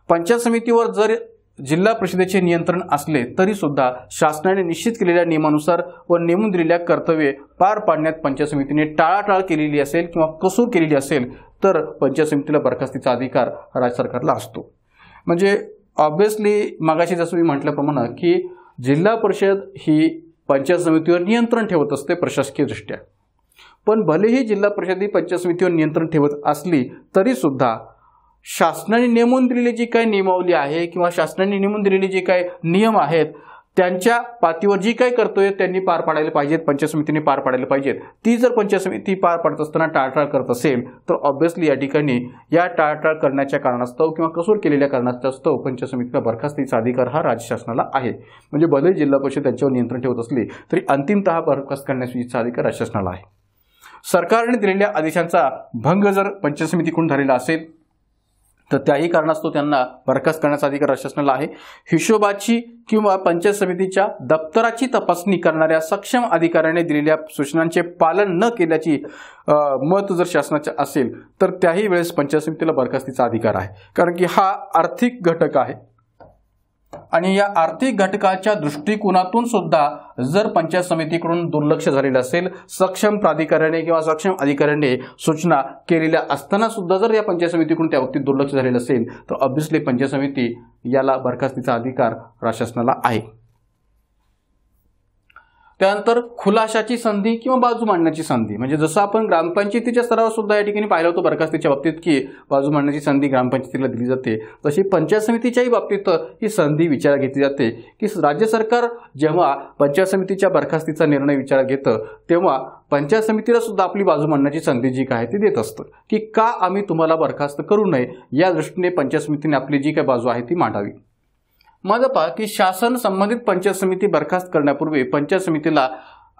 पंचायत समितीवर जर जिल्हा परिषदेचे नियंत्रण असले तरी सुद्धा शासनाने निश्चित केलेल्या नियमानुसार व नेमून दिलेल्या कर्तव्ये पार पाडण्यात पंचायत समितीने टाळाटाळ केलेली असेल किंवा कसूर केलेली असेल तर पंचायत समितीला बरखास्तीचा अधिकार राज्य सरकारला असतो। म्हणजे ऑब्व्हियसली मगाशी जसं मी म्हटल्याप्रमाणे की जिल्हा परिषद ही पंचायत समितीवर नियंत्रण ठेवत असते प्रशासकीय दृष्ट्या, पण भलेही जिल्हा परिषद ही पंचायत समितीवर नियंत्रण ठेवत असली तरी सुद्धा शासनाने नेमून दिलेली जी काही नियमावली आहे किंवा शासनाने नेमून दिलेले जे काही नियम आहेत त्यांच्या पातळीवर जी काही कर्तव्ये त्यांनी पार पाडायला पाहिजेत, पंचायत समितीने पार पाडायला पाहिजेत, ती जर पंचायत समिती पार पाडत असताना टाळाटाळ करत असेल तर ऑब्व्हियसली या ठिकाणी या टाळाटाळ करण्याच्या कारणास्तव किंवा कसूर केलेल्या कारणास्तव पंचायत समितीला बरखास्तीचा अधिकार हा राज्य शासनाला आहे। म्हणजे भले जिल्हा परिषद त्यांच्यावर नियंत्रण ठेवत असली तरी अंतिमतः बरखास्त करण्याचा अधिकार राज्य शासनाला आहे। सरकारने दिलेल्या आदेशांचा भंग जर पंचायत समितीकडून झालेला असेल तर त्याही कारणास्तव त्यांना बरखास्त करण्याचा अधिकार राज्य शासनाला आहे। हिशोबाची किंवा पंचायत समितीच्या दप्तराची तपासणी करणाऱ्या सक्षम अधिकाऱ्याने दिलेल्या सूचनांचे पालन न केल्याची मत जर शासनाचे असेल तर त्याही वेळेस पंचायत समितीला बरखास्तीचा अधिकार आहे, कारण की हा आर्थिक घटक आहे आणि या आर्थिक घटकाच्या दृष्टिकोनातून सुद्धा जर पंचायत समितीकडून दुर्लक्ष झालेलं असेल, सक्षम प्राधिकाऱ्याने किंवा सक्षम अधिकाऱ्याने सूचना केलेल्या असताना सुद्धा जर या पंचायत समितीकडून त्या बाबतीत दुर्लक्ष झालेलं असेल तर ऑब्व्हियसली पंचायत समिती याला बरखास्तीचा अधिकार राज्य शासनाला आहे। त्यानंतर खुलाशाची संधी किंवा बाजू मांडण्याची संधी, म्हणजे जसं आपण ग्रामपंचायतीच्या स्तरावर सुद्धा या ठिकाणी पाहिलं होतं बरखास्तीच्या बाबतीत की बाजू मांडण्याची संधी ग्रामपंचायतीला दिली जाते, तशी पंचायत समितीच्याही बाबतीत ही संधी विचारात घेतली जाते की राज्य सरकार जेव्हा पंचायत समितीच्या बरखास्तीचा निर्णय विचारात घेतं तेव्हा पंचायत समितीला सुद्धा आपली बाजू मांडण्याची संधी जी काय ती देत असतं की का आम्ही तुम्हाला बरखास्त करू नये या दृष्टीने पंचायत समितीने आपली जी काही बाजू आहे ती मांडावी। मग पहा की शासन संबंधित पंचायत समिती बरखास्त करण्यापूर्वी पंचायत समितीला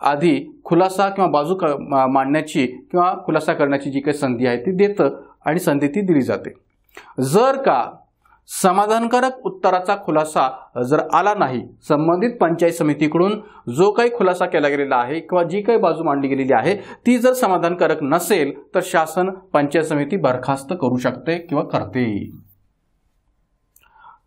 आधी खुलासा किंवा बाजू मांडण्याची किंवा खुलासा करण्याची जी काही संधी आहे ती देतं आणि संधी ती दिली जाते. जर का समाधानकारक उत्तराचा खुलासा जर आला नाही, संबंधित पंचायत समितीकडून जो काही खुलासा केला गेलेला आहे किंवा जी काही बाजू मांडली गेलेली आहे ती जर समाधानकारक नसेल तर शासन पंचायत समिती बरखास्त करू शकते किंवा करते.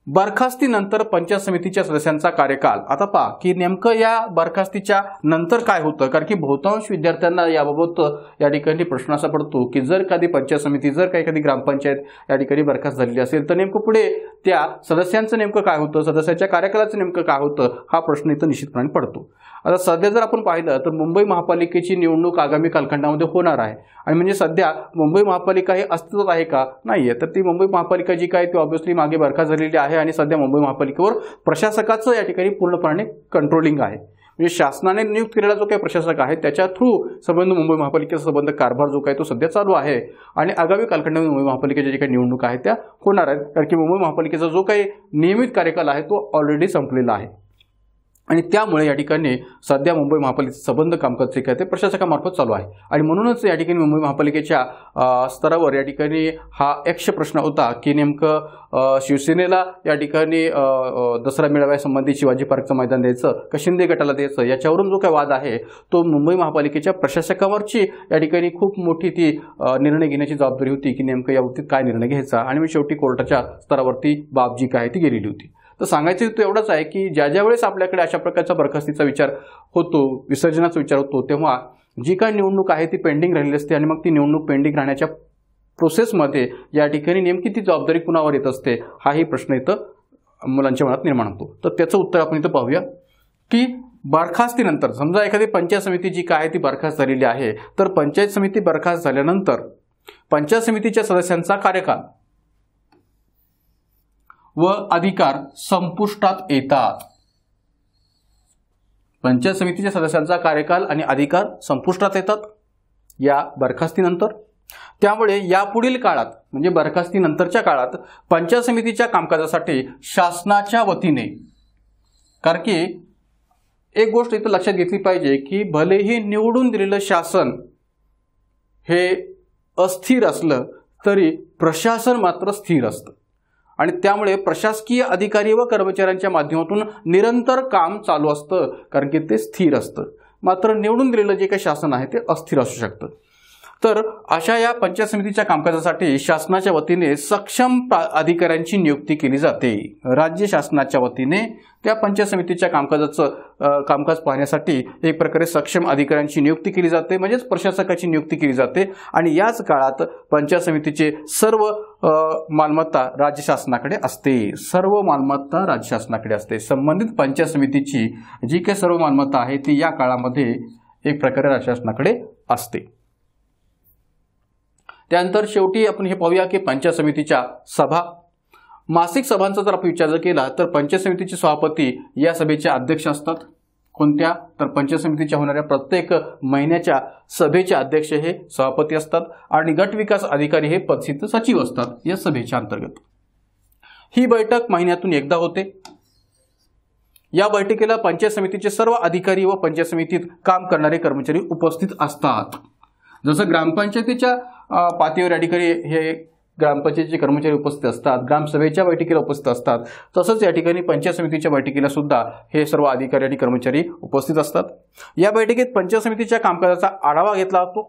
बरखास्तीनंतर पंचायत समितीच्या सदस्यांचा कार्यकाल. आता पहा की नेमकं या बरखास्तीच्या नंतर काय होतं, कारण की बहुतांश विद्यार्थ्यांना याबाबत या ठिकाणी प्रश्न असा पडतो की जर एखादी पंचायत समिती, जर काही एखादी ग्रामपंचायत या ठिकाणी बरखास्त झालेली असेल तर नेमकं पुढे त्या सदस्यांचं नेमकं काय होतं, सदस्याच्या कार्यकालाचं नेमकं काय होतं, हा प्रश्न इथं निश्चितपणे पडतो. आता सध्या जर आपण पाहिलं तर मुंबई महापालिकेची निवडणूक आगामी कालखंडामध्ये होणार आहे आणि म्हणजे सध्या मुंबई महापालिका हे अस्तित्वात आहे का, नाहीये. तर ती मुंबई महापालिका जी काय ती ऑब्व्हियसली मागे बरखास्त झालेली आहे आणि सध्या मुंबई महापालिकेवर प्रशासकाचं या ठिकाणी पूर्णपणे कंट्रोलिंग आहे. म्हणजे शासनाने नियुक्त केलेला जो काही प्रशासक आहे त्याच्या थ्रू संबंध मुंबई महापालिकेचा संबंध कारभार जो काही तो सध्या चालू आहे आणि आगामी कालखंडामध्ये मुंबई महापालिकेच्या जे काही निवडणूक आहेत त्या होणार आहेत, कारण की मुंबई महापालिकेचा जो काही नियमित कार्यकाल आहे तो ऑलरेडी संपलेला आहे आणि त्यामुळे या ठिकाणी सध्या मुंबई महापालिकेचा संबंध कामकाज जे काय ते प्रशासकामार्फत चालू आहे आणि म्हणूनच या ठिकाणी मुंबई महापालिकेच्या स्तरावर या ठिकाणी हा यक्ष प्रश्न होता की नेमकं शिवसेनेला या ठिकाणी दसरा मेळाव्यासंबंधी शिवाजी पार्कचं मैदान द्यायचं का शिंदे गटाला द्यायचं, याच्यावरून जो काही वाद आहे तो मुंबई महापालिकेच्या प्रशासकावरची या ठिकाणी खूप मोठी ती निर्णय घेण्याची जबाबदारी होती की नेमकं या बाबतीत काय निर्णय घ्यायचा आणि मग शेवटी कोर्टाच्या स्तरावरती बाब जी काय ती गेलेली होती. तर सांगायचं तो एवढंच आहे की ज्या वेळेस आपल्याकडे अशा प्रकारचा बरखास्तीचा विचार होतो, विसर्जनाचा विचार होतो, तेव्हा जी काय निवडणूक आहे ती पेंडिंग राहिलेली असते आणि मग ती निवडणूक पेंडिंग राहण्याच्या प्रोसेसमध्ये या ठिकाणी नेमकी ती जबाबदारी कुणावर येत असते हाही प्रश्न इथं मुलांच्या मनात निर्माण होतो. तर त्याचं उत्तर आपण इथं पाहूया की बरखास्तीनंतर समजा एखादी पंचायत समिती जी काय ती बरखास्त झालेली आहे तर पंचायत समिती बरखास्त झाल्यानंतर पंचायत समितीच्या सदस्यांचा कार्यकाल व अधिकार संपुष्टात येतात. पंचायत समितीच्या सदस्यांचा कार्यकाल आणि अधिकार संपुष्टात येतात या बरखास्तीनंतर. त्यामुळे यापुढील काळात म्हणजे बरखास्तीनंतरच्या काळात पंचायत समितीच्या कामकाजासाठी शासनाच्या वतीने, कारण की एक गोष्ट इथं लक्षात घेतली पाहिजे की भलेही निवडून दिलेलं शासन हे अस्थिर असलं तरी प्रशासन मात्र स्थिर असतं आणि त्यामुळे प्रशासकीय अधिकारी व कर्मचाऱ्यांच्या माध्यमातून निरंतर काम चालू असतं, कारण की ते स्थिर असतं. मात्र निवडून दिलेलं जे काही शासन आहे ते अस्थिर असू शकतं. तर अशा या पंचायत समितीच्या कामकाजासाठी शासनाच्या वतीने सक्षम अधिकाऱ्यांची नियुक्ती केली जाते. राज्य शासनाच्या वतीने त्या पंचायत समितीच्या कामकाज पाहण्यासाठी एक प्रकारे सक्षम अधिकाऱ्यांची नियुक्ती केली जाते, म्हणजेच प्रशासकाची नियुक्ती केली जाते आणि याच काळात पंचायत समितीचे सर्व मालमत्ता राज्य शासनाकडे असते. सर्व मालमत्ता राज्य शासनाकडे असते. संबंधित पंचायत समितीची जी काही सर्व मालमत्ता आहे ती या काळामध्ये एक प्रकारे राज्य शासनाकडे असते. त्यानंतर शेवटी आपण हे पाहूया की पंचायत समितीच्या सभा, मासिक सभांचा जर आपण विचार केला तर पंचायत समितीचे सभापती या सभेचे अध्यक्ष असतात. कोणत्या तर पंचायत समितीच्या होणाऱ्या प्रत्येक महिन्याच्या सभेचे अध्यक्ष हे सभापती असतात आणि गट विकास अधिकारी हे पदसिद्ध सचिव असतात या सभेच्या अंतर्गत. ही बैठक महिन्यातून एकदा होते. या बैठकीला पंचायत समितीचे सर्व अधिकारी व पंचायत समितीत काम करणारे कर्मचारी उपस्थित असतात. जसं ग्रामपंचायतीच्या पातळीवर या ठिकाणी हे ग्रामपंचायतीचे कर्मचारी उपस्थित असतात, ग्रामसभेच्या बैठकीला उपस्थित असतात, तसंच या ठिकाणी पंचायत समितीच्या बैठकीला सुद्धा हे सर्व अधिकारी आणि कर्मचारी उपस्थित असतात. या बैठकीत पंचायत समितीच्या कामकाजाचा आढावा घेतला जातो.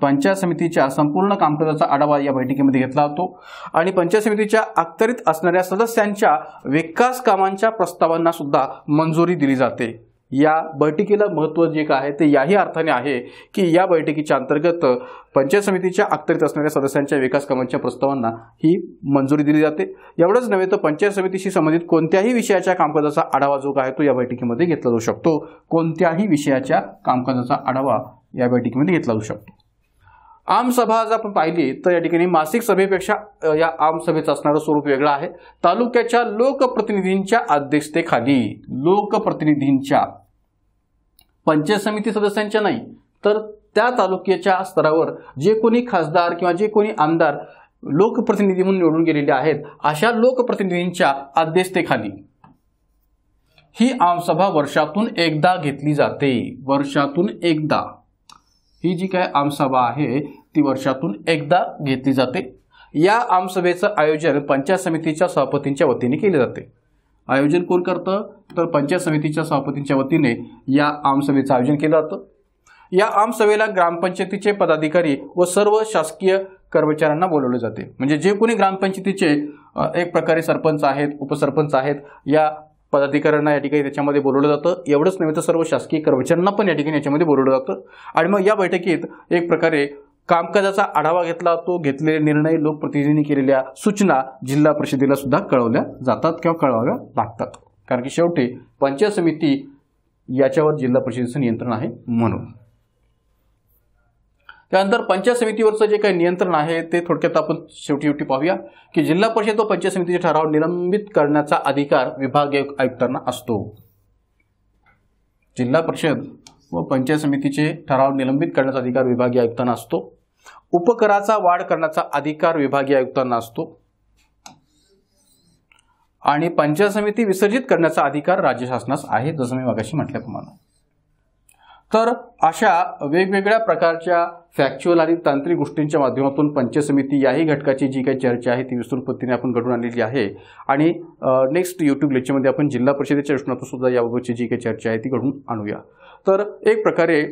पंचायत समितीच्या संपूर्ण कामकाजाचा आढावा या बैठकीमध्ये घेतला जातो आणि पंचायत समितीच्या अखत्यारीत असणाऱ्या सदस्यांच्या विकास कामांच्या प्रस्तावांना सुद्धा मंजुरी दिली जाते. या बैठकीला महत्त्व जे काय आहे ते याही अर्थाने आहे की या बैठकीच्या अंतर्गत पंचायत समितीच्या अखत्यारीत असणाऱ्या सदस्यांच्या विकास कामांच्या प्रस्तावांना ही मंजुरी दिली जाते. एवढंच नव्हे तर पंचायत समितीशी संबंधित कोणत्याही विषयाच्या कामकाजाचा आढावा जो आहे तो या बैठकीमध्ये घेतला जाऊ शकतो. कोणत्याही विषयाच्या कामकाजाचा आढावा या बैठकीमध्ये घेतला जाऊ शकतो. आमसभा जर आपण पाहिली तर या ठिकाणी मासिक सभेपेक्षा या आमसभेचं असणारं स्वरूप वेगळं आहे. तालुक्याच्या लोकप्रतिनिधींच्या अध्यक्षतेखाली, लोकप्रतिनिधींच्या, पंचायत समिती सदस्यांच्या नाही तर त्या तालुक्याच्या स्तरावर जे कोणी खासदार किंवा जे कोणी आमदार लोकप्रतिनिधी म्हणून निवडून गेलेले आहेत अशा लोकप्रतिनिधींच्या अध्यक्षतेखाली ही आमसभा वर्षातून एकदा घेतली जाते. वर्षातून एकदा ही जी काय आमसभा आहे ती वर्षातून एकदा घेतली जाते. या आमसभेचं आयोजन पंचायत समितीच्या सभापतींच्या वतीने केले जाते. आयोजन कोण करतं तर पंचायत समितीच्या सभापतींच्या वतीने या आमसभेचं आयोजन केलं जातं. या आमसभेला ग्रामपंचायतीचे पदाधिकारी व सर्व शासकीय कर्मचाऱ्यांना बोलवले जाते. म्हणजे जे कोणी ग्रामपंचायतीचे एक प्रकारे सरपंच आहेत, उपसरपंच आहेत, या पदाधिकाऱ्यांना या ठिकाणी त्याच्यामध्ये बोलवलं जातं. एवढंच नव्हे तर सर्व शासकीय कर्मचाऱ्यांना पण या ठिकाणी याच्यामध्ये बोलवलं जातं. आणि मग या बैठकीत एक प्रकारे कामकाजाचा आढावा घेतला जातो. घेतलेले निर्णय, लोकप्रतिनिधींनी केलेल्या सूचना जिल्हा परिषदेला सुद्धा कळवल्या जातात किंवा कळवाव्या लागतात. कारण की शेवटी पंचायत समिती याच्यावर जिल्हा परिषदेचं नियंत्रण आहे म्हणून. त्यानंतर पंचायत समितीवरचं जे काही नियंत्रण आहे ते थोडक्यात आपण शेवटी पाहूया की जिल्हा परिषद व पंचायत समितीचे ठराव निलंबित करण्याचा अधिकार विभागीय आयुक्तांना असतो. जिल्हा परिषद व पंचायत समितीचे ठराव निलंबित करण्याचा अधिकार विभागीय आयुक्तांना असतो. उपकराचा वाढ करण्याचा अधिकार विभागीय आयुक्तांना असतो. आणि पंचायत समिती विसर्जित करण्याचा अधिकार राज्य शासनास आहे, जसं मी मगाशी म्हटल्याप्रमाणे. तर अशा वेगवेगळ्या प्रकारच्या फॅक्च्युअल आणि तांत्रिक गोष्टींच्या माध्यमातून पंचायत समिती याही घटकाची जी काही चर्चा आहे ती विस्तृत पद्धतीने आपण घडून आणलेली आहे. आणि नेक्स्ट यूट्यूब लेक्चरमध्ये आपण जिल्हा परिषदेच्या अनुषंगाने सुद्धा याबाबतची जी काही चर्चा आहे ती घडून आणूया. तर एक प्रकारे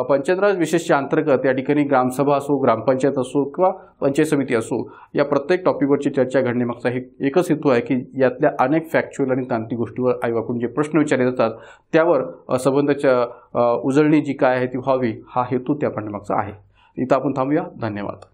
पंचायत राज विशेषच्या अंतर्गत या ठिकाणी ग्रामसभा असो, ग्रामपंचायत असो किंवा पंचायत समिती असो, या प्रत्येक टॉपिकवरची चर्चा घडण्यामागचा एकच हेतू आहे की यातल्या अनेक फॅक्च्युअल आणि तांत्रिक गोष्टीवर आयोगाकडून जे प्रश्न विचारले जातात त्यावर संबंधाच्या उजळणी जी काय आहे ती व्हावी, हा हेतू त्या पाठीमागचा आहे. इथं आपण थांबूया. धन्यवाद.